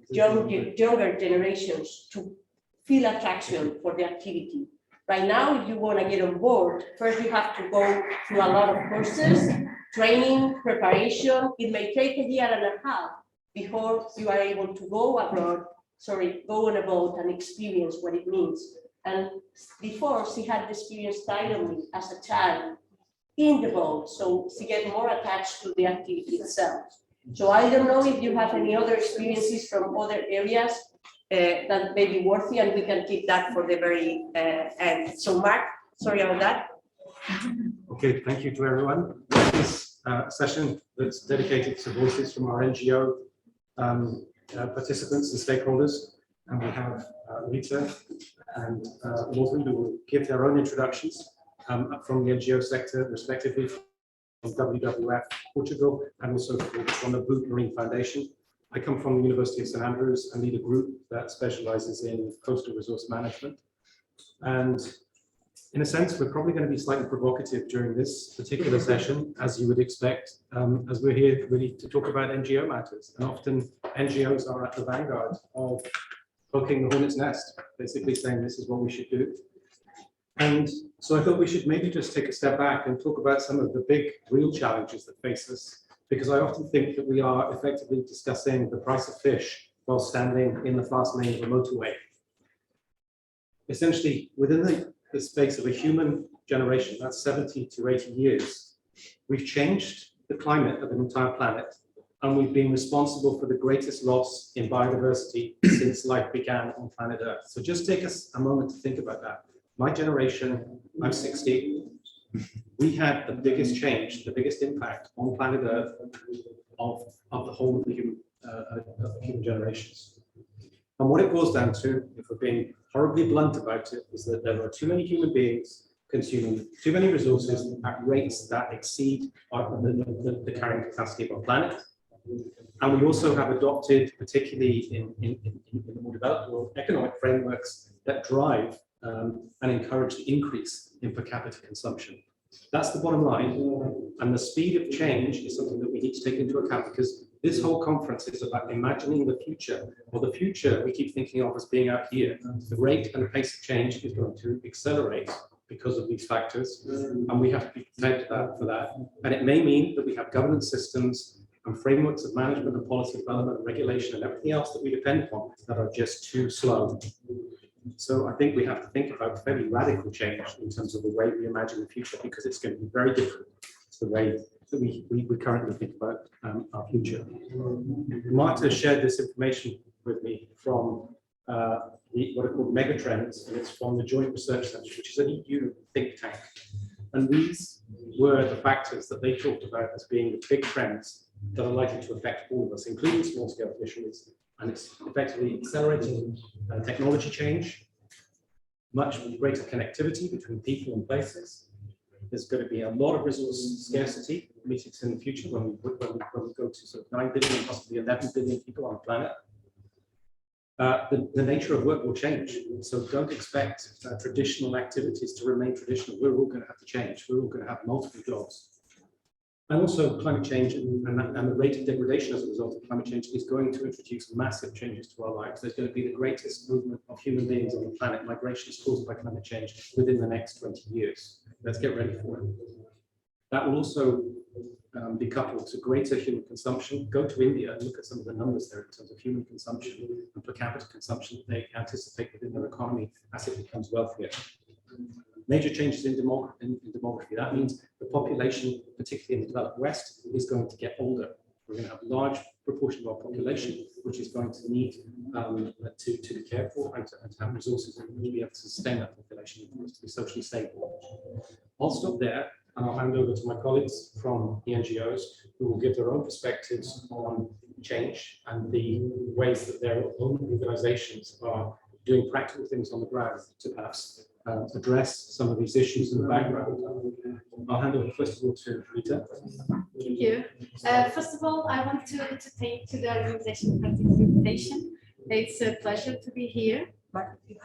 younger generations, to feel attraction for the activity. Right now, if you want to get on board, first you have to go through a lot of courses, training, preparation. It may take 1.5 years before you are able to go abroad, go on a boat and experience what it means. And before, she had experienced directly as a child in the boat, so she gets more attached to the activity itself. So I don't know if you have any other experiences from other areas that may be worthy, and we can keep that for the very end. So Mark, sorry about that. Okay, thank you to everyone. This session that's dedicated to voices from our NGO participants and stakeholders, and we have Rita and Morgan, who will give their own introductions from the NGO sector, respectively, from WWF Portugal and also from the Blue Marine Foundation. I come from the University of St Andrews and lead a group that specializes in coastal resource management. And In a sense, we're probably going to be slightly provocative during this particular session, as you would expect, as we're here really to talk about NGO matters. And often NGOs are at the vanguard of poking the hornet's nest, basically saying this is what we should do. And so I thought we should maybe just take a step back and talk about some of the big real challenges that face us, because I often think that we are effectively discussing the price of fish while standing in the fast lane of a motorway. Essentially, within the space of a human generation, that's 70 to 80 years, we've changed the climate of an entire planet, and we've been responsible for the greatest loss in biodiversity since life began on planet Earth. So just take us a moment to think about that. My generation, I'm 60, we had the biggest change, the biggest impact on planet Earth of the whole of the human generations. And what it boils down to, if we're being horribly blunt about it, is that there are too many human beings consuming too many resources at rates that exceed the carrying capacity of our planet. And we also have adopted, particularly in the more developed world, economic frameworks that drive and encourage the increase in per capita consumption. That's the bottom line. And the speed of change is something that we need to take into account, because this whole conference is about imagining the future, or the future we keep thinking of as being out here. The rate and the pace of change is going to accelerate because of these factors, and we have to be prepared for that. And it may mean that we have governance systems and frameworks of management and policy development and regulation and everything else that we depend upon that are just too slow. So I think we have to think about fairly radical change in terms of the way we imagine the future, because it's going to be very different to the way that we currently think about our future. Marta shared this information with me from what are called megatrends, and it's from the Joint Research Centre, which is an EU think tank. And these were the factors that they talked about as being the big trends that are likely to affect all of us, including small-scale fisheries. And it's effectively accelerating technology change, much greater connectivity between people and places. There's going to be a lot of resource scarcity meetings in the future when we go to sort of 9 billion, possibly 11 billion people on the planet. The nature of work will change. So don't expect traditional activities to remain traditional. We're all going to have to change. We're all going to have multiple jobs. And also climate change and the rate of degradation as a result of climate change is going to introduce massive changes to our lives. There's going to be the greatest movement of human beings on the planet, migrations caused by climate change, within the next 20 years. Let's get ready for it. That will also be coupled to greater human consumption. Go to India and look at some of the numbers there in terms of human consumption and per capita consumption that they anticipate within their economy as it becomes wealthier. Major changes in demography. That means the population, particularly in the developed West, is going to get older. We're going to have a large proportion of our population which is going to need to be cared for and to have resources in order to be able to sustain that population and to be socially stable. I'll stop there and I'll hand over to my colleagues from the NGOs who will give their own perspectives on change and the ways that their own organizations are doing practical things on the ground to perhaps address some of these issues in the background. I'll hand over first of all to Rita. Thank you. First of all, I want to thank the organization for the invitation. It's a pleasure to be here.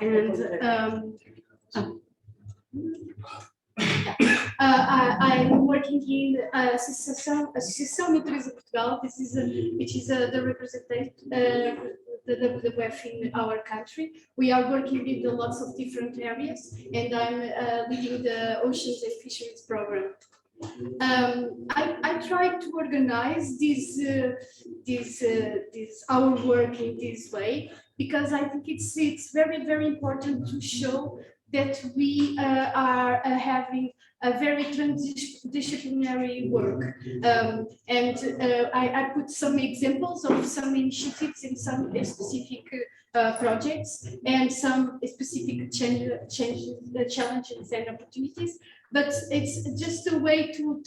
And I'm working in Associação Natureza Portugal. This is which is the representative the WWF in our country. We are working with lots of different areas, and I'm leading the Oceans and Fisheries program. I try to organize our work in this way because I think it's very important to show that we are having a very transdisciplinary work. I put some examples of some initiatives in some specific projects and some specific challenges and opportunities. But it's just a way to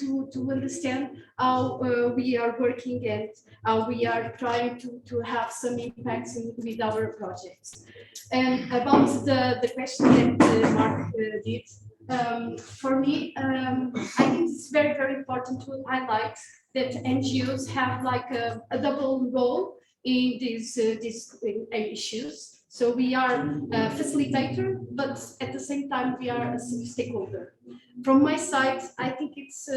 understand how we are working and how we are trying to have some impacts with our projects. And about the question that Mark did, for me, I think it's very important to highlight that NGOs have like a double role in these issues. So we are a facilitator, but at the same time, we are a stakeholder. From my side, I think it's,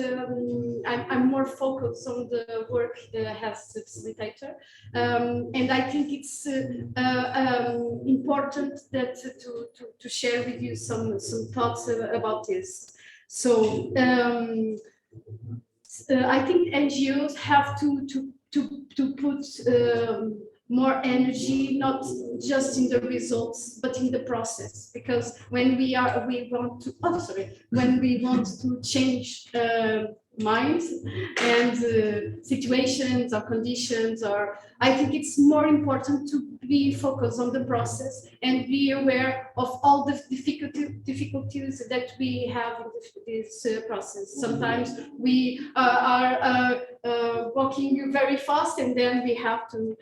I'm more focused on the work as a facilitator. And I think it's important that to share with you some thoughts about this. So I think NGOs have to put more energy, not just in the results, but in the process. Because when we want to change minds and situations or conditions, or I think it's more important to be focused on the process and be aware of all the difficulties that we have in this process. Sometimes we are walking very fast, and then we have to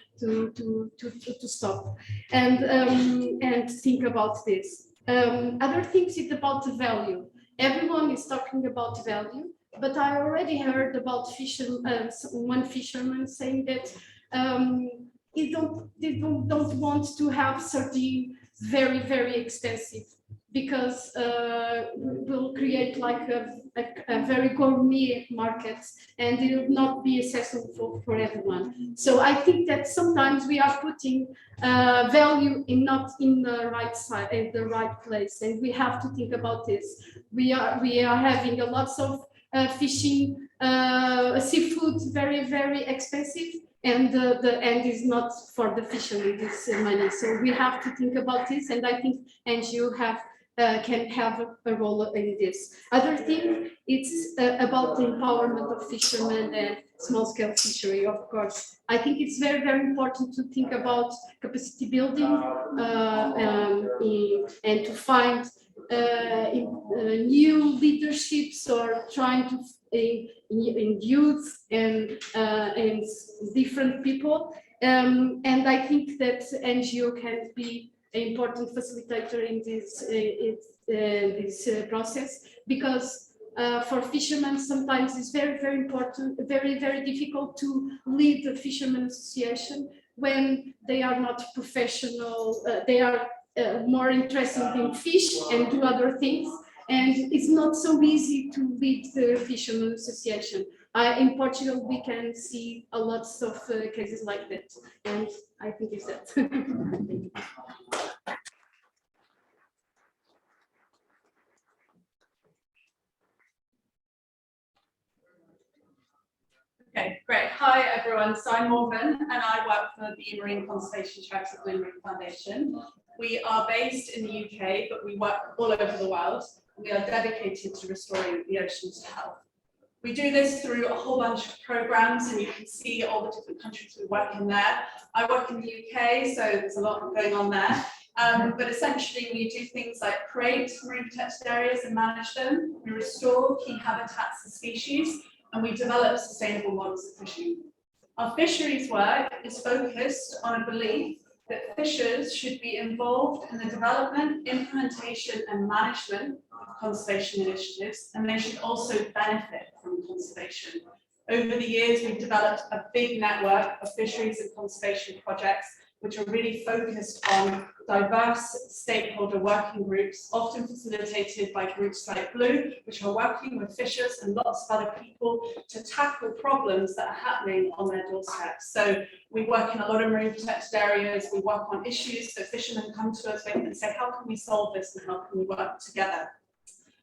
stop and think about this. Other things is about the value. Everyone is talking about value, but I already heard about one fisherman saying that they don't want to have sardine very expensive, because will create like a very gourmet market, and it will not be accessible for everyone. So I think that sometimes we are putting value not in the right side, at the right place, and we have to think about this. We are having a lots of fishing, seafood very expensive, and the end is not for the fishermen, this money. So we have to think about this, and I think NGO can have a role in this. Other thing, it's about the empowerment of fishermen and small-scale fishery, of course. I think it's very important to think about capacity building and to find new leaderships, or trying to in youth and different people. And I think that NGO can be an important facilitator in this process, because for fishermen sometimes it's very important, very difficult to lead the fishermen association when they are not professional. They are more interested in fish and do other things, and it's not so easy to lead the fishermen association. In Portugal, we can see a lot of cases like that, and I think it's that. Okay, great. Hi, everyone. So I'm Morgan, and I work for the Marine Conservation Charity Blue Marine Foundation. We are based in the UK, but we work all over the world. We are dedicated to restoring the oceans to health. We do this through a whole bunch of programs, and you can see all the different countries we work in there. I work in the UK, so there's a lot going on there. But essentially, we do things like create marine protected areas and manage them. We restore key habitats and species, and we develop sustainable models of fishing. Our fisheries work is focused on a belief that fishers should be involved in the development, implementation, and management of conservation initiatives, and they should also benefit from conservation. Over the years, we've developed a big network of fisheries and conservation projects, which are really focused on diverse stakeholder working groups, often facilitated by groups like Blue, which are working with fishers and lots of other people to tackle problems that are happening on their doorsteps. So we work in a lot of marine protected areas, we work on issues, so fishermen come to us and say, how can we solve this and how can we work together?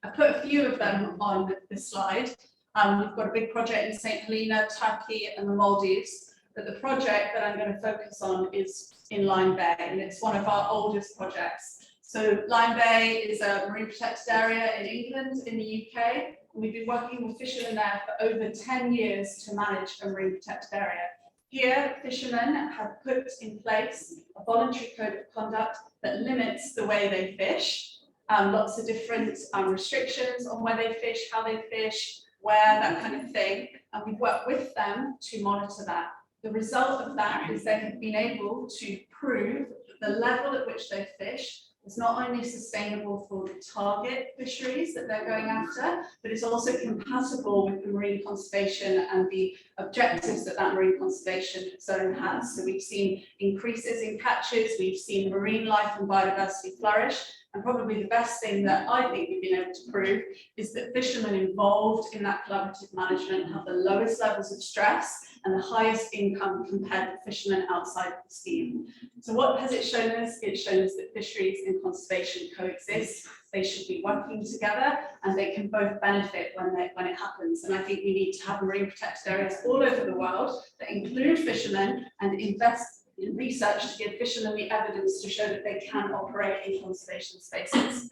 I put a few of them on this slide. We've got a big project in St. Helena, Turkey, and the Maldives. But the project that I'm going to focus on is in Lyme Bay, and it's one of our oldest projects. So Lyme Bay is a marine protected area in England, in the UK, and we've been working with fishermen there for over 10 years to manage a marine protected area. Here, fishermen have put in place a voluntary code of conduct that limits the way they fish, lots of different restrictions on where they fish, how they fish, where, that kind of thing, and we've worked with them to monitor that. The result of that is they have been able to prove the level at which they fish, the is not only sustainable for the target fisheries that they're going after, but it's also compatible with the marine conservation and the objectives that that marine conservation zone has. So we've seen increases in catches, we've seen marine life and biodiversity flourish, and probably the best thing that I think we've been able to prove is that fishermen involved in that collaborative management have the lowest levels of stress and the highest income compared to fishermen outside the scheme. So what has it shown us? It's shown us that fisheries and conservation coexist. They should be working together and they can both benefit when it happens. And I think we need to have marine protected areas all over the world that include fishermen and invest in research to give fishermen the evidence to show that they can operate in conservation spaces.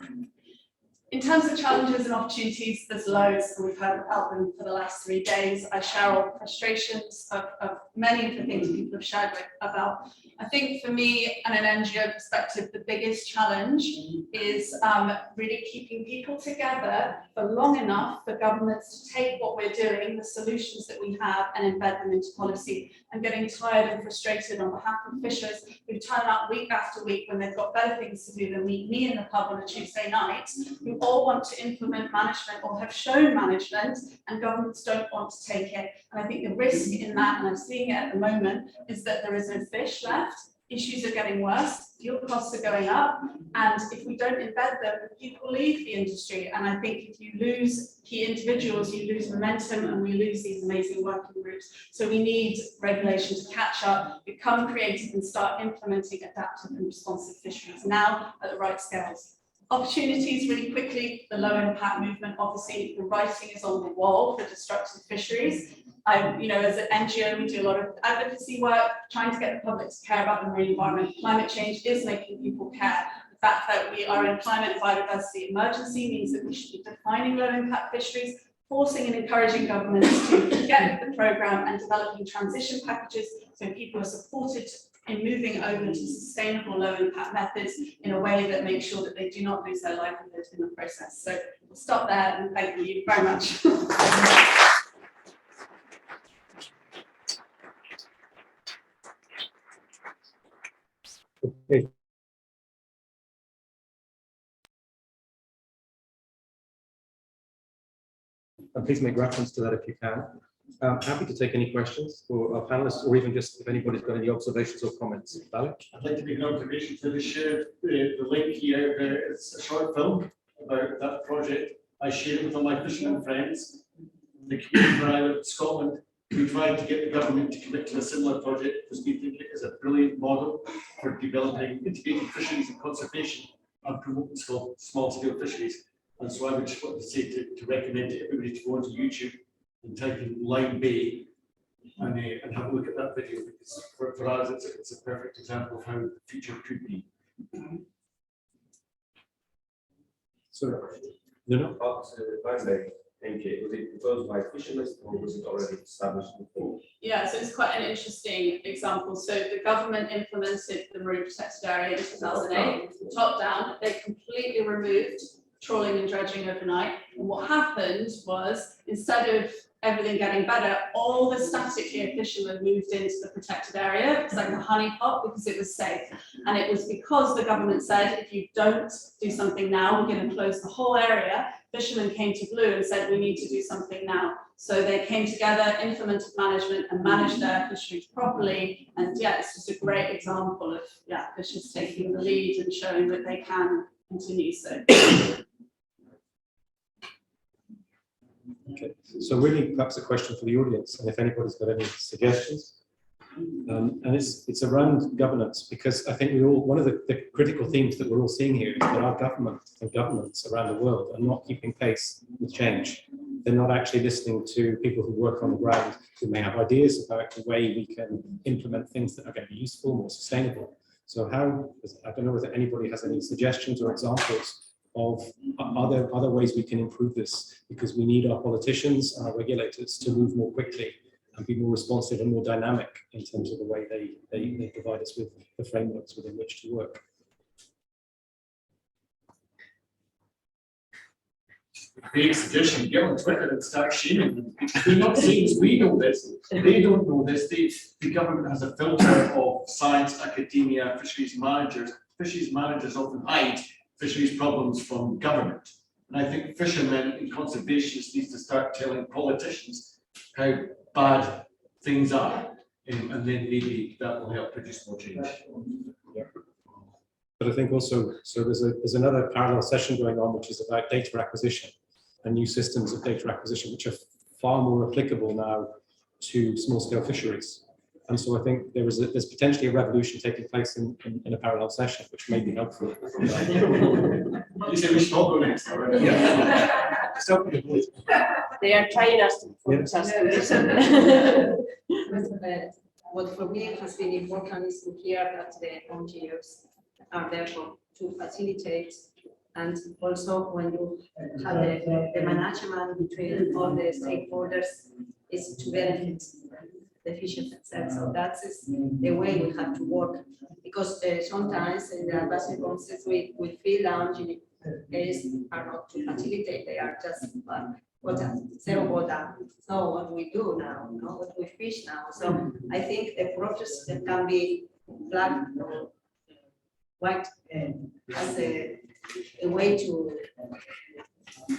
In terms of challenges and opportunities, there's loads, and we've heard about them for the last 3 days. I share all the frustrations of many of the things people have shared about. I think for me, and an NGO perspective, the biggest challenge is really keeping people together for long enough for governments to take what we're doing, the solutions that we have, and embed them into policy. I'm getting tired and frustrated on behalf of fishers who turn up week after week when they've got better things to do than meet me in the pub on a Tuesday night, who all want to implement management or have shown management, and governments don't want to take it. And I think the risk in that, and I'm seeing it at the moment, is that there is no fish left. Issues are getting worse, fuel costs are going up, and if we don't embed them, people leave the industry. And I think if you lose key individuals, you lose momentum, and we lose these amazing working groups. So we need regulation to catch up, become creative, and start implementing adaptive and responsive fisheries now at the right scales. Opportunities really quickly, the low impact movement, obviously the writing is on the wall for destructive fisheries. As an NGO, we do a lot of advocacy work, trying to get the public to care about the marine environment. Climate change is making people care. The fact that we are in climate and biodiversity emergency means that we should be defining low impact fisheries, forcing and encouraging governments to get with the programme and developing transition packages so people are supported in moving over to sustainable low impact methods in a way that makes sure that they do not lose their livelihood in the process. So we'll stop there and thank you very much. Okay. And please make reference to that if you can. Happy to take any questions for our panelists, or even just if anybody's got any observations or comments. Valerie? I'd like to make an observation for the share. The link here, it's a short film about that project. I shared it with all my fishermen friends. The community where I live in Scotland, we tried to get the government to commit to a similar project because we think it is a brilliant model for developing integrated fisheries and conservation and promoting small-scale fisheries. And so I would just want to say to recommend to everybody to go onto YouTube and type in Line Bay and have a look at that video, because for us it's a perfect example of how the future could be. So, no. Thank you. Was it proposed by fishermen or was it already established before? Yeah, so it's quite an interesting example. So the government implemented the marine protected area in 2008, top down. They completely removed trawling and dredging overnight. And what happened was, instead of everything getting better, all the static gear fishermen moved into the protected area. It's like a honeypot because it was safe. And it was because the government said, if you don't do something now, we're going to close the whole area. Fishermen came to Blue and said, we need to do something now. So they came together, implemented management and managed their fisheries properly. And yeah, it's just a great example of fishers taking the lead and showing that they can continue so. Okay, so really perhaps a question for the audience, and if anybody's got any suggestions. And it's around governance, because I think one of the critical themes that we're all seeing here is that our government and governments around the world are not keeping pace with change. They're not actually listening to people who work on the ground, who may have ideas about the way we can implement things that are going to be useful, more sustainable. So I don't know whether anybody has any suggestions or examples of other ways we can improve this, because we need our politicians and our regulators to move more quickly and be more responsive and more dynamic in terms of the way they provide us with the frameworks within which to work. Big suggestion, get on Twitter and start shaming them. They're not saying we know this, they don't know this. The government has a filter of science, academia, fisheries managers fisheries managers often hide fisheries problems from government. And I think fishermen and conservationists need to start telling politicians how bad things are, and then maybe that will help produce more change. Yeah. But I think also, so there's another parallel session going on, which is about data acquisition and new systems of data acquisition, which are far more applicable now to small-scale fisheries. And so I think there's potentially a revolution taking place in a parallel session, which may be helpful. You say we should all go next, all right? Yeah. They are trying us to focus us to listen. What for me has been important is to hear that the NGOs are there to facilitate, and also when you have the management between all the stakeholders is to benefit the fishers themselves. So that is the way we have to work, because sometimes in the advisory councils we feel the NGOs are not to facilitate, they are just zero quota. So what we do now, what we fish now. So I think the process can be black or white as a way to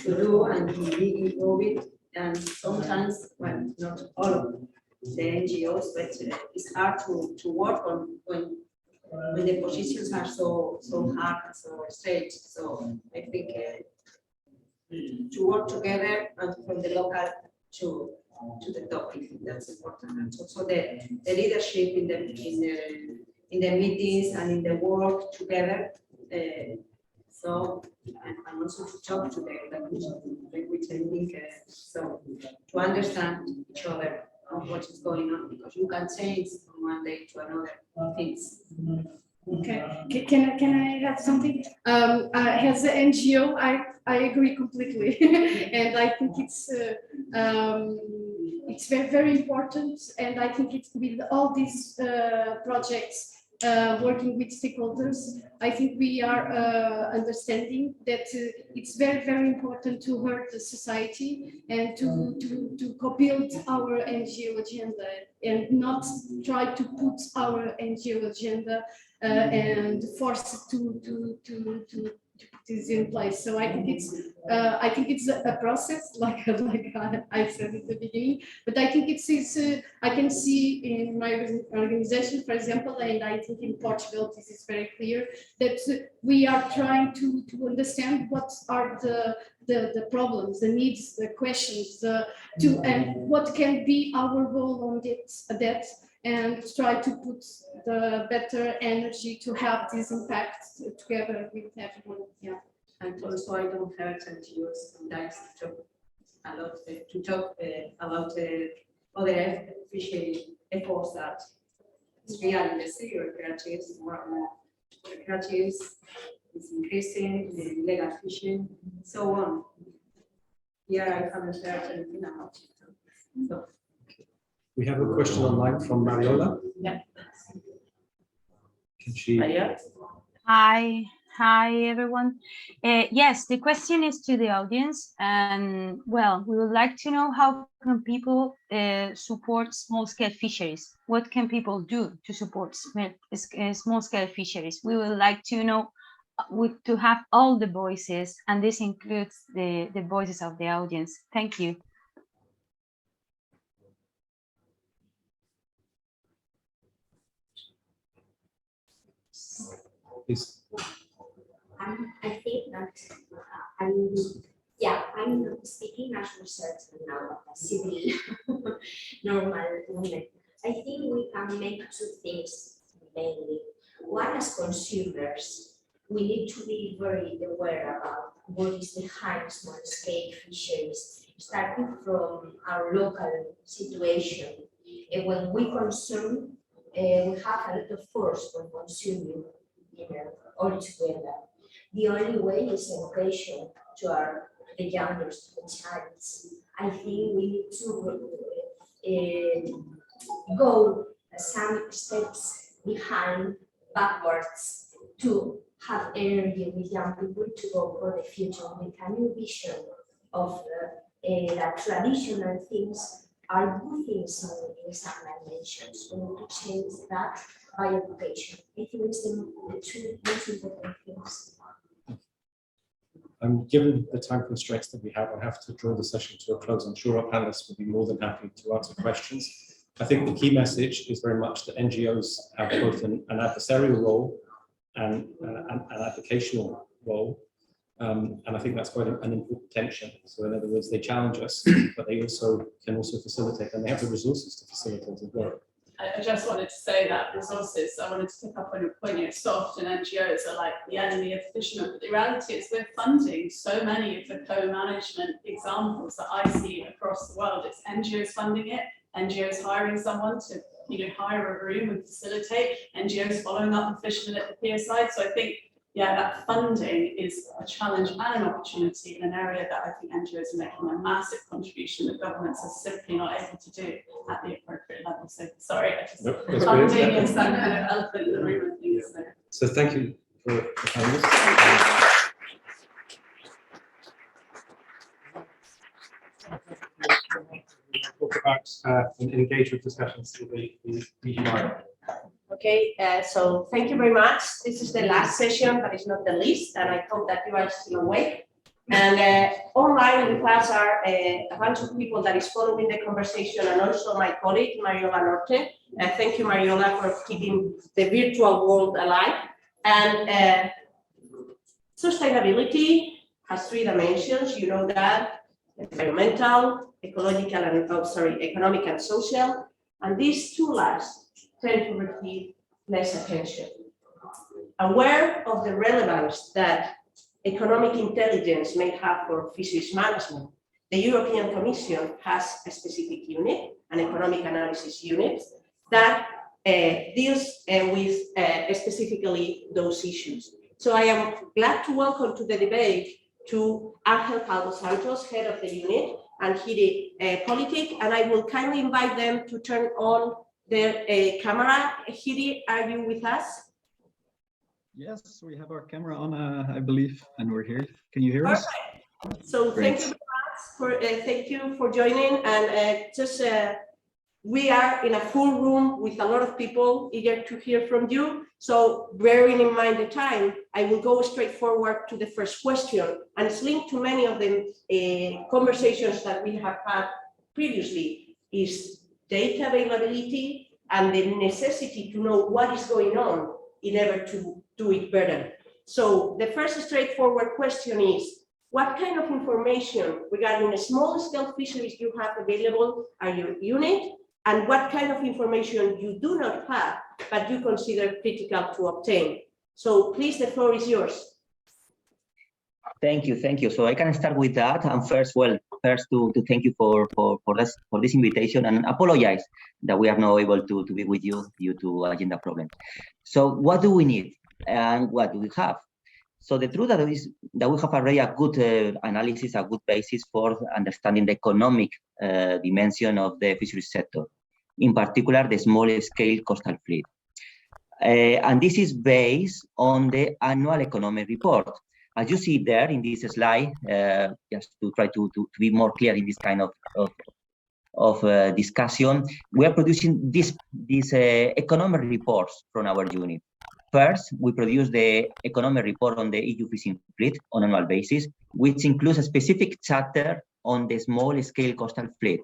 do and to improve it. And sometimes, well, not all of the NGOs, but it's hard to work on when the positions are so hard and so straight. So I think to work together and from the local to the top, I think that's important. And also the leadership in the meetings and in the work together. So and also to talk to the language I think so to understand each other on what is going on, because you can change from one day to another things. Okay, can I add something? As an NGO, I agree completely, and I think it's very, very important, and I think it's with all these projects working with stakeholders, I think we are understanding that it's very, very important to hurt the society and to co-build our NGO agenda and not try to put our NGO agenda and force it to put this in place. So I think it's a process, like I said at the beginning. But I think I can see in my organization, for example, and I think in Portugal this is very clear, that we are trying to understand what are the problems, the needs, the questions, and what can be our role on that, and try to put the better energy to have this impact together with everyone. Yeah. And also I don't have NGOs sometimes to talk about other fishery efforts that we are in the sea, recreatives, more and more recreatives is increasing, the illegal fishing, so on. Here I haven't heard anything about it. So. We have a question online from Mariola. Yeah. Can she? Maria? Hi everyone. Yes, the question is to the audience, and well, we would like to know how can people support small-scale fisheries? What can people do to support small-scale fisheries? We would like to know, to have all the voices, and this includes the voices of the audience. Thank you. Please. I think that I'm not speaking as researcher now, a civil normal woman. I think we can make two things mainly. One, as consumers, we need to be very aware about what is behind small-scale fisheries, starting from our local situation. And when we consume, we have a lot of force when consuming all together. The only way is education to the youngest child. I think we need to go some steps behind, backwards, to have energy with young people to go for the future with a new vision of the traditional things are good things in some dimensions. We need to change that by education. I think it's the two most important things. Given the time constraints that we have, I have to draw the session to a close. I'm sure our panelists will be more than happy to answer questions. I think the key message is very much that NGOs have both an adversarial role and an applicational role. And I think that's quite an important tension. So in other words, they challenge us, but they can also facilitate, and they have the resources to facilitate as well. I just wanted to say that resources, I wanted to pick up on your point, so often NGOs are like the enemy of fishermen, but the reality is we're funding so many of the co-management examples that I see across the world. It's NGOs funding it, NGOs hiring someone to hire a room and facilitate, NGOs following up with fishermen at the pier side. So I think, yeah, that funding is a challenge and an opportunity in an area that I think NGOs are making a massive contribution that governments are simply not able to do at the appropriate level. So sorry, I just funding is that kind of elephant in the room, I think, isn't it? So thank you for the panelists. Talk about and engage with discussions with the DGI. Okay, so thank you very much. This is the last session, but it's not the least, and I hope that you are still awake. And online with us are a bunch of people that is following the conversation, and also my colleague, Mariola Norte. Thank you, Mariola, for keeping the virtual world alive. And sustainability has three dimensions, you know that: environmental, ecological, and economic and social. And these two last tend to receive less attention. Aware of the relevance that economic intelligence may have for fisheries management, the European Commission has a specific unit, an economic analysis unit, that deals with specifically those issues. So I am glad to welcome to the debate to Ángel Calvo Santos, head of the unit, and Hiri Politic, and I will kindly invite them to turn on their camera. Hiri, are you with us? Yes, we have our camera on, I believe, and we're here. Can you hear us? Perfect. So thank you very much thank you for joining, and we are in a full room with a lot of people eager to hear from you. So bearing in mind the time, I will go straight forward to the first question, and it's linked to many of the conversations that we have had previously, is data availability and the necessity to know what is going on in order to do it better. So the first straightforward question is, what kind of information regarding small-scale fisheries you have available at your unit, and what kind of information you do not have but you consider critical to obtain? So please, the floor is yours. Thank you. So I can start with that. And first to thank you for this invitation, and apologize that we are not able to be with you due to agenda problems. So what do we need and what do we have? So the truth is that we have already a good analysis, a good basis for understanding the economic dimension of the fisheries sector, in particular the small-scale coastal fleet. And this is based on the annual economic report. As you see there in this slide, just to try to be more clear in this kind of discussion, we are producing these economic reports from our unit. First, we produce the economic report on the EU fishing fleet on an annual basis, which includes a specific chapter on the small-scale coastal fleet.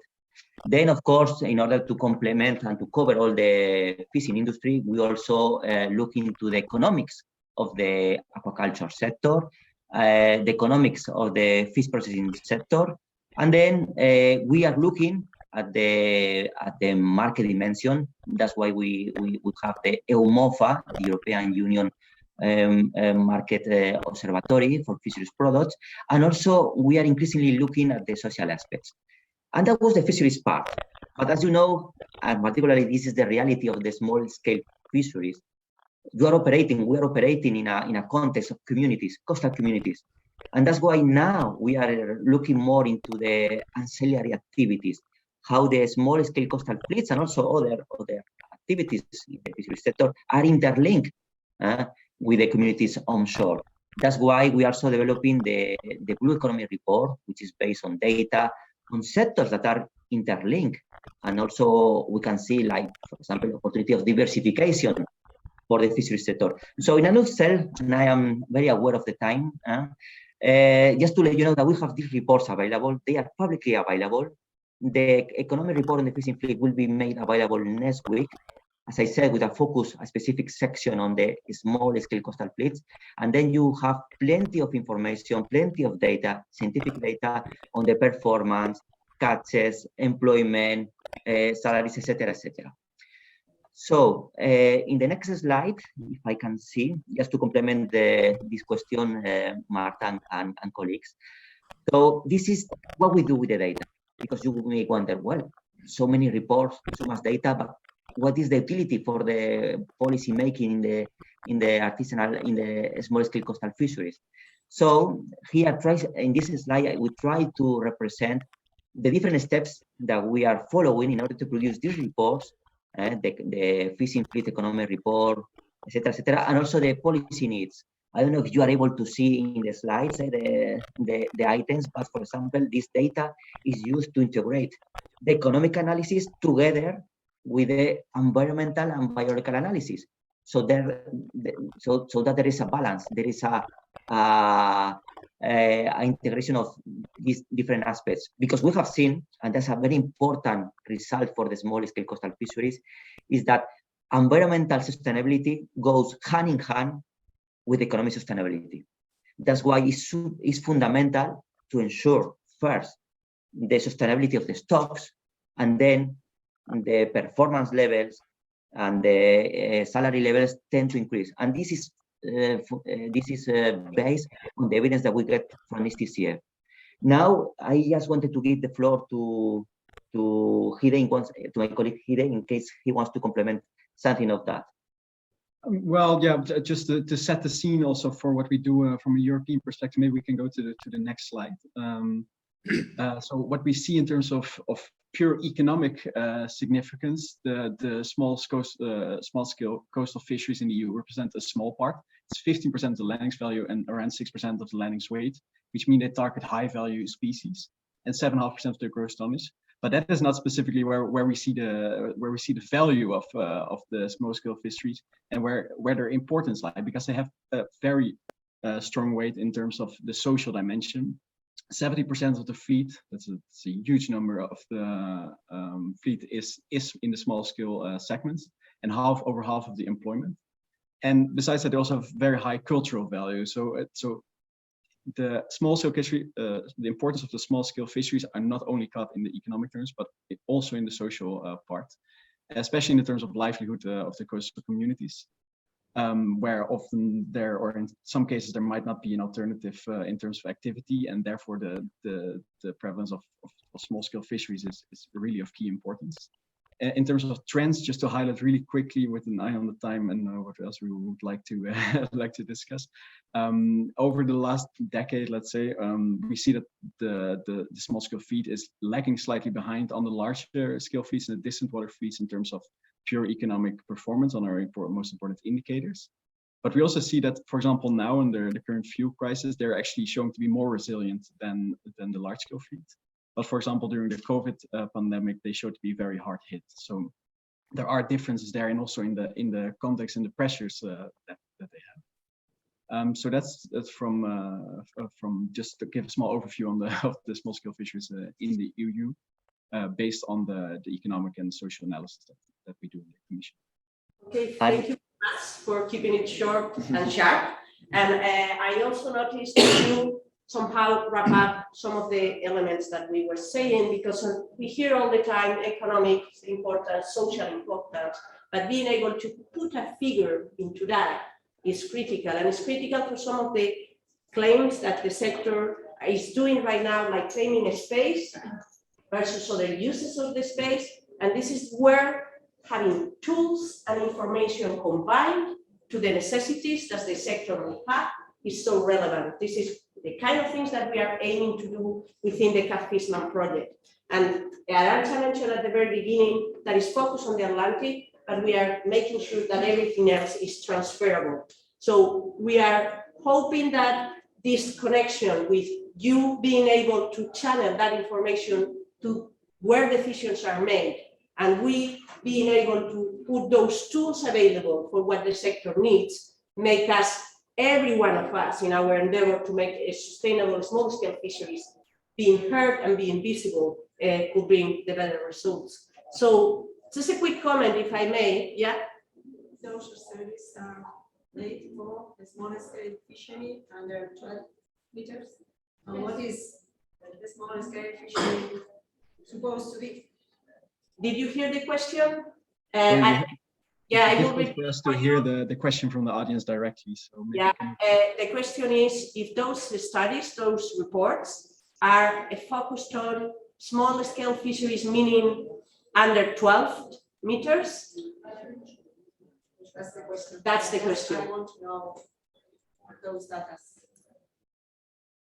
Then, of course, in order to complement and to cover all the fishing industry, we also look into the economics of the aquaculture sector, the economics of the fish processing sector, and then we are looking at the market dimension. That's why we would have the EUMOFA, the European Union Market Observatory for Fisheries Products, and also we are increasingly looking at the social aspects. And that was the fisheries part. But as you know, and particularly this is the reality of the small-scale fisheries, we are operating in a context of communities, coastal communities. And that's why now we are looking more into the ancillary activities, how the small-scale coastal fleets and also other activities in the fisheries sector are interlinked with the communities onshore. That's why we are also developing the Blue Economy Report, which is based on data on sectors that are interlinked And also we can see, like, for example, opportunity of diversification for the fisheries sector. So in a nutshell, and I am very aware of the time, just to let you know that we have these reports available. They are publicly available. The economic report on the fishing fleet will be made available next week, as I said, with a specific section on the small scale coastal fleets. And then you have plenty of information, plenty of data, scientific data on the performance, catches, employment, salaries, etc., etc. So in the next slide, if I can see, just to complement this question, Marta and colleagues. So this is what we do with the data, because you may wonder, well, so many reports, so much data, but what is the utility for the policy making in the small scale coastal fisheries? So here, in this slide, we try to represent the different steps that we are following in order to produce these reports, the fishing fleet economic report, etc., and also the policy needs. I don't know if you are able to see in the slides the items, but for example, this data is used to integrate the economic analysis together with the environmental and biological analysis. So so that there is a balance, there is a integration of these different aspects, because we have seen, and that's a very important result for the small scale coastal fisheries, is that environmental sustainability goes hand in hand with economic sustainability. That's why it's fundamental to ensure first the sustainability of the stocks, and then the performance levels and the salary levels tend to increase. And this is based on the evidence that we get from STCF. Now, I just wanted to give the floor to my colleague Hide, in case he wants to complement something of that. Well, yeah, just to set the scene also for what we do from a European perspective, maybe we can go to the next slide. So what we see in terms of pure economic significance, the small scale coastal fisheries in the EU represent a small part. It's 15% of the landings value and around 6% of the landings weight, which mean they target high value species, and 7.5% of the gross tonnage. But that is not specifically where we see the value of the small scale fisheries and where their importance lies, because they have a very strong weight in terms of the social dimension. 70% of the fleet, that's a huge number of the fleet, is in the small scale segments, and over half of the employment. And besides that, they also have very high cultural value. So the small scale fishery, the importance of the small scale fisheries are not only caught in the economic terms, but also in the social part, especially in the terms of livelihood of the coastal communities. Where often or in some cases, there might not be an alternative in terms of activity, and therefore the prevalence of small-scale fisheries is really of key importance. In terms of trends, just to highlight really quickly with an eye on the time and what else we would like to discuss. Over the last decade, let's say, we see that the small-scale fleet is lagging slightly behind on the larger scale fleets and the distant water fleets in terms of pure economic performance on our most important indicators. But we also see that, for example, now under the current fuel prices, they're actually showing to be more resilient than the large scale fleet. But for example, during the COVID pandemic, they showed to be very hard hit. So there are differences there, and also in the context and the pressures that they have. So that's from just to give a small overview on of the small scale fisheries in the EU, based on the economic and social analysis that we do in the Commission. Okay, thank you very much for keeping it short and sharp. And I also noticed that you somehow wrap up some of the elements that we were saying, because we hear all the time economic importance, social importance, but being able to put a figure into that is critical. And it's critical for some of the claims that the sector is doing right now, like claiming a space versus other uses of the space. And this is where having tools and information combined to the necessities that the sector will have is so relevant. This is the kind of things that we are aiming to do within the Cabfishman project. And Arantxa mentioned at the very beginning that is focused on the Atlantic, but we are making sure that everything else is transferable. So we are hoping that this connection with you being able to channel that information to where decisions are made, and we being able to put those tools available for what the sector needs, make us, every one of us, in our endeavor to make a sustainable small-scale fisheries, being heard and being visible, could bring the better results. So just a quick comment, if I may, yeah? Social services are made for a small-scale fishery under 12 meters. And what is the small-scale fishery supposed to be? Did you hear the question? Yeah, I will repeat for us to hear the question from the audience directly. So maybe yeah, the question is if those studies, those reports are focused on small-scale fisheries, meaning under 12 meters? That's the question. That's the question. I want to know those data.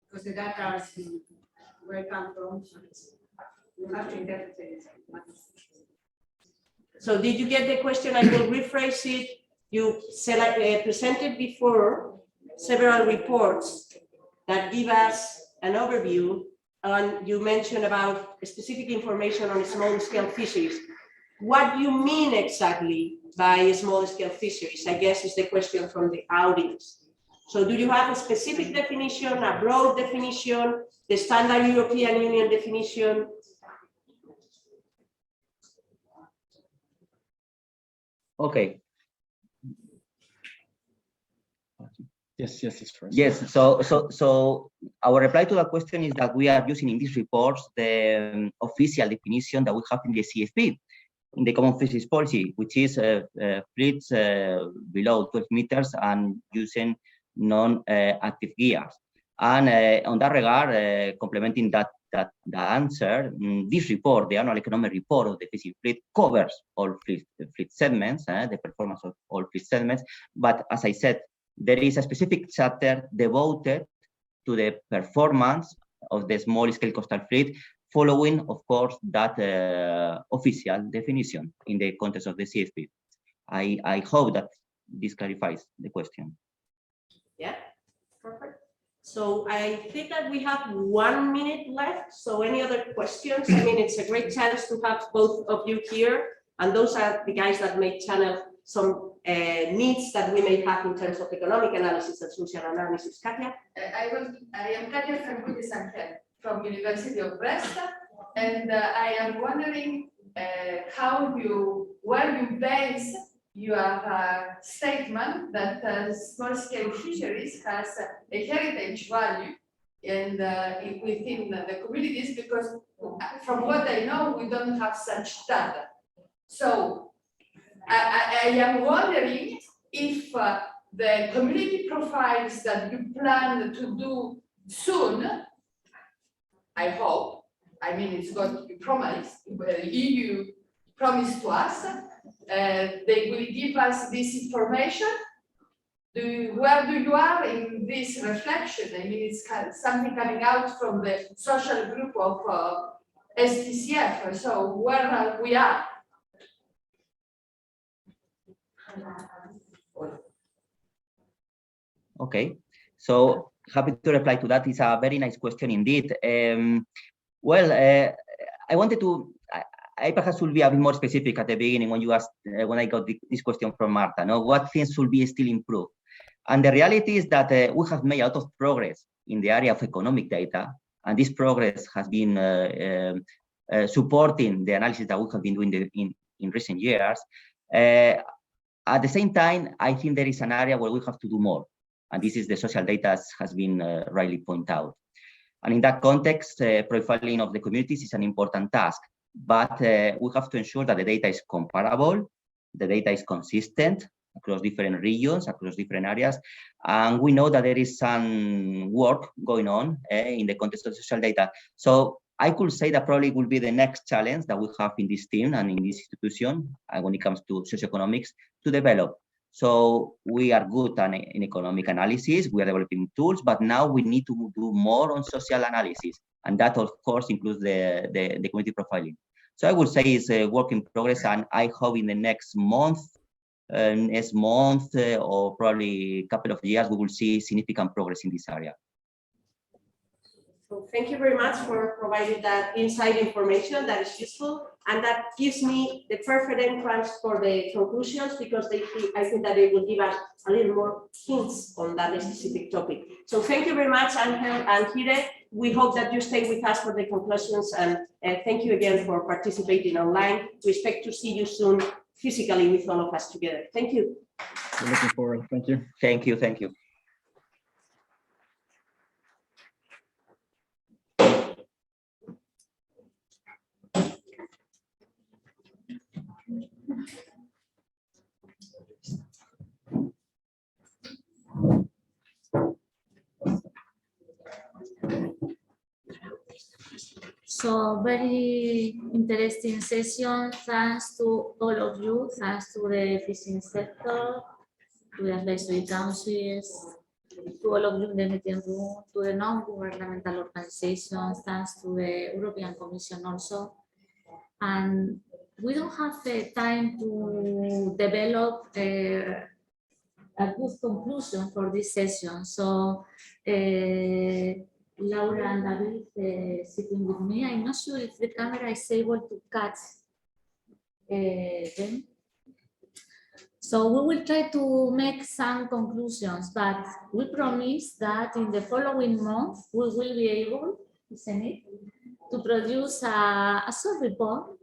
Because the data is where it comes from. You have to interpret it. So did you get the question? I will rephrase it. You presented before several reports that give us an overview, and you mentioned about specific information on small-scale fisheries. What do you mean exactly by small-scale fisheries? I guess is the question from the audience. So do you have a specific definition, a broad definition, the standard European Union definition? Okay. Yes, it's first. Yes, so our reply to that question is that we are using in these reports the official definition that we have in the CFP, in the Common Fisheries Policy, which is fleets below 12 meters and using non-active gears. And on that regard, complementing that answer, this report, the annual economic report of the fishing fleet, covers all fleet segments, the performance of all fleet segments. But as I said, there is a specific chapter devoted to the performance of the small-scale coastal fleet, following, of course, that official definition in the context of the CFP. I hope that this clarifies the question. Yeah, perfect. So I think that we have 1 minute left. So any other questions? I mean, it's a great chance to have both of you here. And those are the guys that may channel some needs that we may have in terms of economic analysis and social analysis. Katia? I am Katia from University of Brest, and I am wondering where you base your statement that small-scale fisheries has a heritage value and within the communities, because from what I know, we don't have such data. So I am wondering if the community profiles that you plan to do soon, I hope, I mean, it's going to be promised, the EU promised to us, they will give us this information. Where do you are in this reflection? I mean, it's something coming out from the social group of SDCF. So where we are? Okay, so happy to reply to that. It's a very nice question indeed. I wanted to, I perhaps will be a bit more specific at the beginning when you asked, when I got this question from Marta, no? What things should be still improved? And the reality is that we have made a lot of progress in the area of economic data, and this progress has been supporting the analysis that we have been doing in recent years. At the same time, I think there is an area where we have to do more, and this is the social data, as has been rightly pointed out. And in that context, profiling of the communities is an important task, but we have to ensure that the data is comparable, the data is consistent across different regions, across different areas. And we know that there is some work going on in the context of social data. So I could say that probably will be the next challenge that we have in this team and in this institution when it comes to socioeconomics to develop. So we are good in economic analysis, we are developing tools, but now we need to do more on social analysis. And that, of course, includes the community profiling. So I would say it's a work in progress, and I hope in the next month, or probably a couple of years, we will see significant progress in this area. So thank you very much for providing that inside information that is useful, and that gives me the perfect entrance for the conclusions, because I think that they will give us a little more hints on that specific topic. So thank you very much, Angel and Hire. We hope that you stay with us for the conclusions, and thank you again for participating online. We expect to see you soon physically with all of us together. Thank you. We're looking forward. Thank you. Thank you. Thank you. So very interesting session. Thanks to all of you. Thanks to the fishing sector, to the advisory councils, to all of you in the meeting room, to the non-governmental organizations. Thanks to the European Commission also. And we don't have the time to develop a good conclusion for this session. So Laura and David sitting with me. I'm not sure if the camera is able to catch them. So we will try to make some conclusions, but we promise that in the following month, we will be able, isn't it, to produce a short report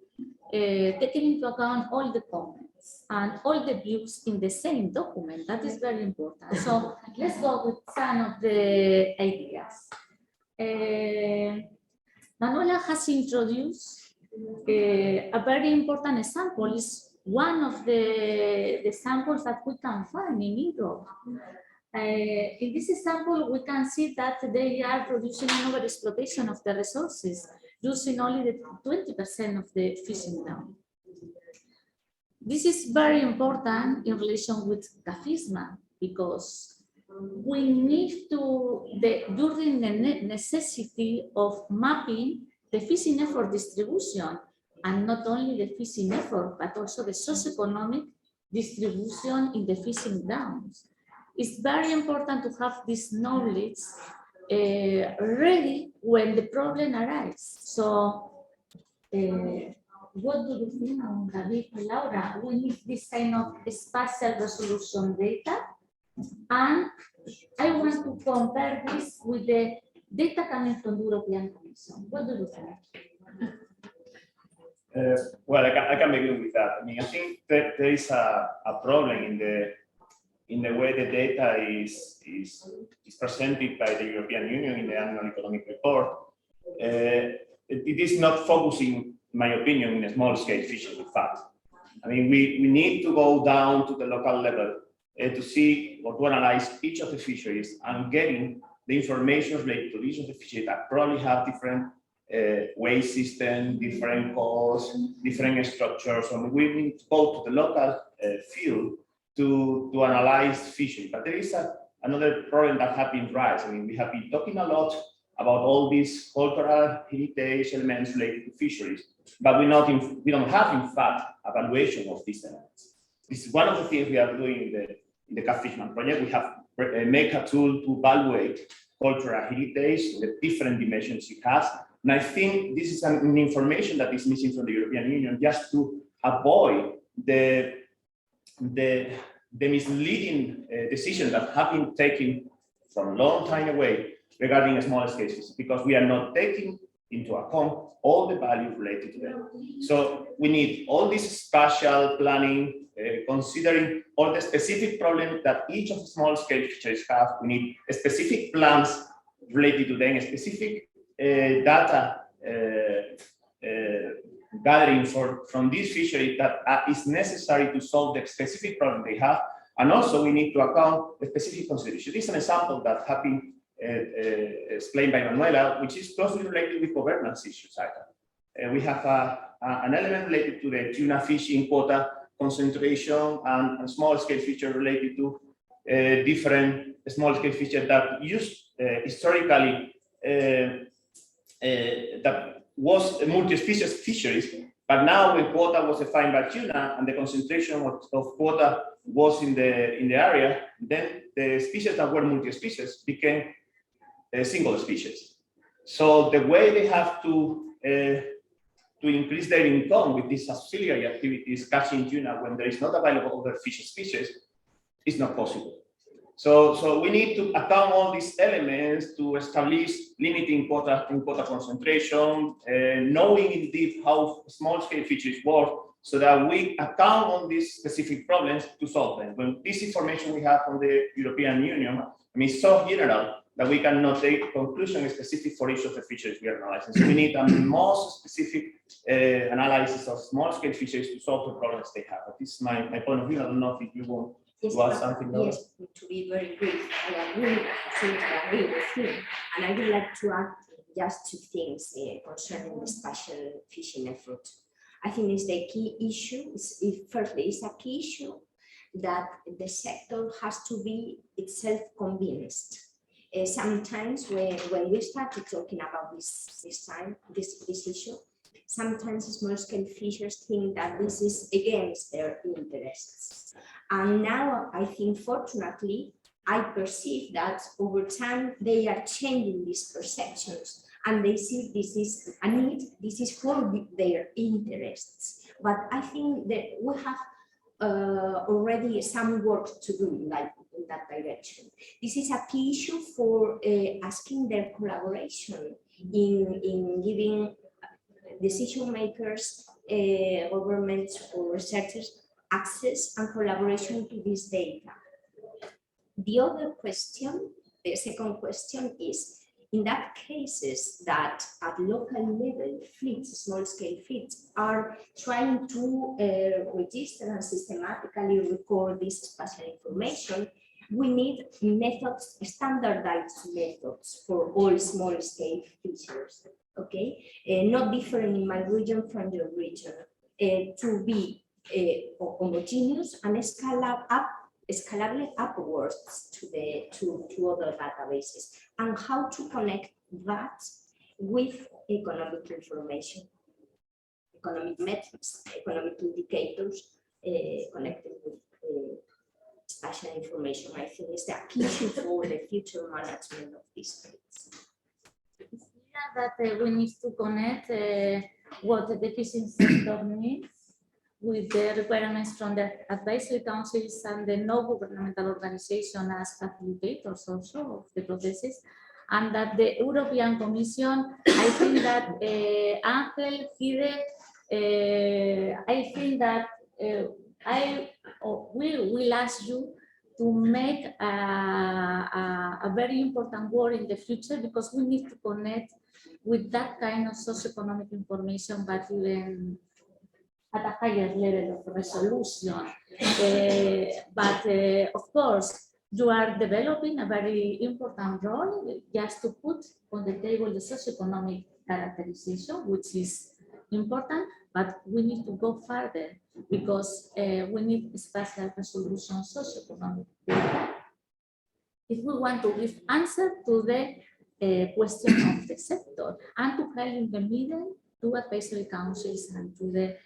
taking into account all the comments and all the views in the same document. That is very important. So let's go with some of the ideas. Manuela has introduced a very important example. Is one of the examples that we can find in Europe. In this example, we can see that they are producing an overexploitation of the resources, using only the 20% of the fishing ground. This is very important in relation with Cabfishman, because we need to, during the necessity of mapping the fishing effort distribution, and not only the fishing effort, but also the socio-economic distribution in the fishing grounds. It's very important to have this knowledge ready when the problem arises. So, what do you think, David and Laura? We need this kind of spatial resolution data, and I want to compare this with the data coming from the European Commission. What do you think? Well, I can begin with that. I mean, I think that there is a problem in the way the data is presented by the European Union in the annual economic report. It is not focusing, in my opinion, in small-scale fishing, in fact. I mean, we need to go down to the local level to see or to analyze each of the fisheries and getting the information related to each of the fisheries that probably have different waste system, different costs, different structures. So we need to go to the local field to analyze fishing. But there is another problem that has been raised. I mean, we have been talking a lot about all these cultural heritage elements related to fisheries, but we don't have, in fact, evaluation of these elements. This is one of the things we are doing in the Cabfishman project. We have made a tool to evaluate cultural heritage, the different dimensions it has. And I think this is an information that is missing from the European Union, just to avoid the misleading decisions that have been taken from a long time away regarding small scale fishing, because we are not taking into account all the value related to them. So we need all this spatial planning, considering all the specific problems that each of the small scale fisheries have. We need specific plans related to them, specific data gathering from this fishery that is necessary to solve the specific problem they have. And also we need to account the specific consideration. This is an example that has been explained by Manuela, which is closely related with governance issues. We have an element related to the tuna fishing quota concentration and small-scale feature related to different small-scale features that used historically that was multi-species fisheries, but now when quota was defined by tuna and the concentration of quota was in the area, then the species that were multi-species became a single species. So the way they have to increase their income with these auxiliary activities, catching tuna when there is not available other fish species, is not possible. So we need to account all these elements to establish limiting quota concentration, knowing indeed how small-scale fisheries work, so that we account on these specific problems to solve them. When this information we have from the European Union, I mean, so general that we cannot take conclusions specific for each of the fisheries we are analyzing. So we need a more specific analysis of small-scale fisheries to solve the problems they have. But this is my point of view. I don't know if you want to add something. Yes, to be very brief, I agree with him. And I would like to add just 2 things concerning the spatial fishing effort. I think it's the key issue. Firstly, it's a key issue that the sector has to be itself convinced. Sometimes when we started talking about this issue, sometimes small-scale fishers think that this is against their interests. And now I think, fortunately, I perceive that over time they are changing these perceptions and they see this is a need, this is for their interests. But I think that we have already some work to do in that direction. This is a key issue for asking their collaboration in giving decision makers, governments or researchers access and collaboration to this data. The other question, the second question is, in that cases that at local level fleets, small-scale fleets, are trying to register and systematically record this spatial information, we need methods, standardized methods for all small-scale fishers, okay? Not different in my region from your region, to be homogeneous and scalable upwards to other databases, and how to connect that with economic information, economic metrics, economic indicators connected with spatial information. I think is the key issue for the future management of these rates. It's clear that we need to connect what the fishing sector needs with the requirements from the advisory councils and the non-governmental organizations as facilitators also of the processes, and that the European Commission, I think that Ángel, Hide, I think that we will ask you to make a very important work in the future, because we need to connect with that kind of socio-economic information, but even at a higher level of resolution. But of course, you are developing a very important role just to put on the table the socio-economic characterization, which is important, but we need to go further, because we need spatial resolution socio-economic data if we want to give answer to the question of the sector, and to help in the middle to advisory councils and to the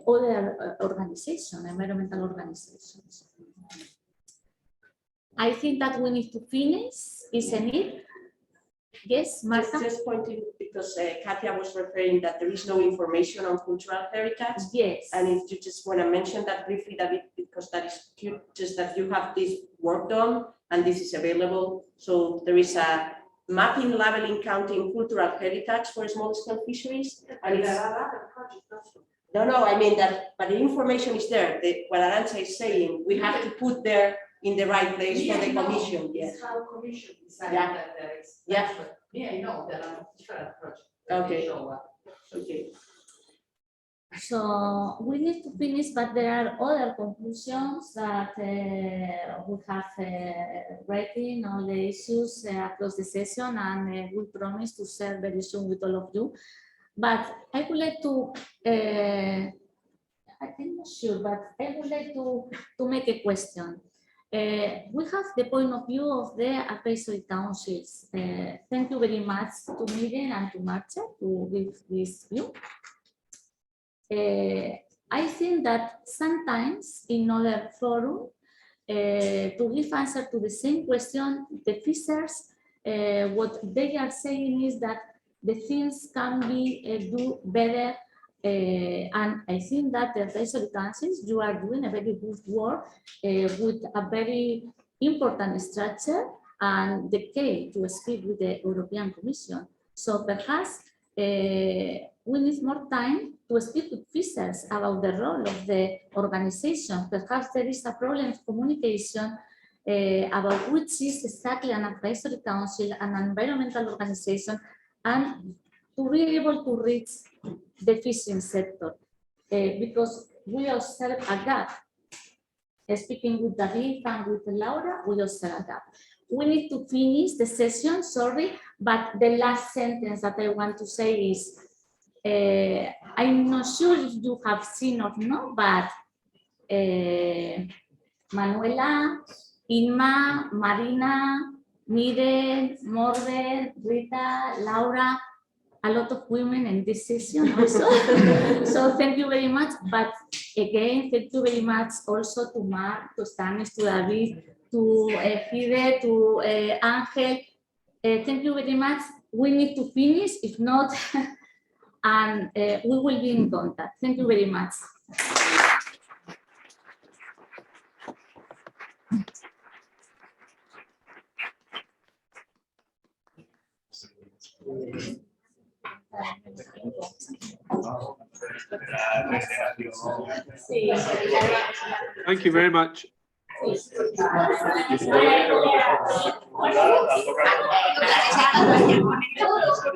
other organizations, environmental organizations. I think that we need to finish, isn't it? Yes, Marta? Just pointing, because Katia was referring that there is no information on cultural heritage. Yes. And if you just want to mention that briefly, David, because that is cute, just that you have this work done and this is available. So there is a mapping, labeling, counting cultural heritage for small-scale fisheries. And there are other projects also. No, I mean that, but the information is there. What Arantxa is saying, we have to put there in the right place for the commission. Yes, how commission decided Yeah. that there is. Yeah. Yeah, I know there are different projects. Okay. Okay. So we need to finish, but there are other conclusions that we have written all the issues across the session, and we promise to share very soon with all of you. But I would like to, I'm not sure, but I would like to make a question. We have the point of view of the advisory councils. Thank you very much to Miriam and to Marta to give this view. I think that sometimes in other forums, to give answer to the same question, the fishers what they are saying is that the things can be do better. And I think that the advisory councils, you are doing a very good work with a very important structure and the key to speak with the European Commission. So perhaps we need more time to speak with fishers about the role of the organization. Perhaps there is a problem of communication about which is exactly an advisory council, an environmental organization, and to be able to reach the fishing sector, because we observe a gap. Speaking with David and with Laura, we observe a gap. We need to finish the session, sorry, but the last sentence that I want to say is, I'm not sure if you have seen or not, but Manuela, Inma, Marina, Miren, Morben, Rita, Laura, a lot of women in this session also. So thank you very much. But again, thank you very much also to Mark, to Stanis, to David, to Fide, to Angel. Thank you very much. We need to finish, if not, and we will be in contact. Thank you very much. Thank you very much.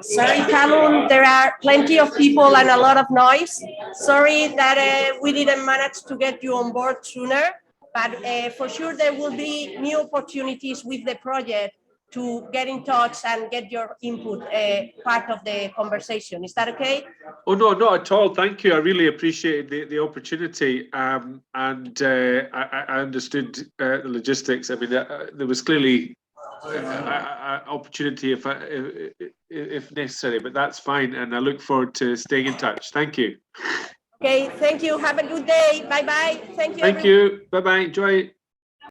Sorry, Callum, there are plenty of people and a lot of noise. Sorry that we didn't manage to get you on board sooner, but for sure there will be new opportunities with the project to get in touch and get your input part of the conversation. Is that okay? Oh, no, not at all. Thank you. I really appreciated the opportunity, and I understood the logistics. I mean, there was clearly opportunity if necessary, but that's fine. And I look forward to staying in touch. Thank you. Okay, thank you. Have a good day. Bye-bye. Thank you. Thank you. Bye-bye. Enjoy.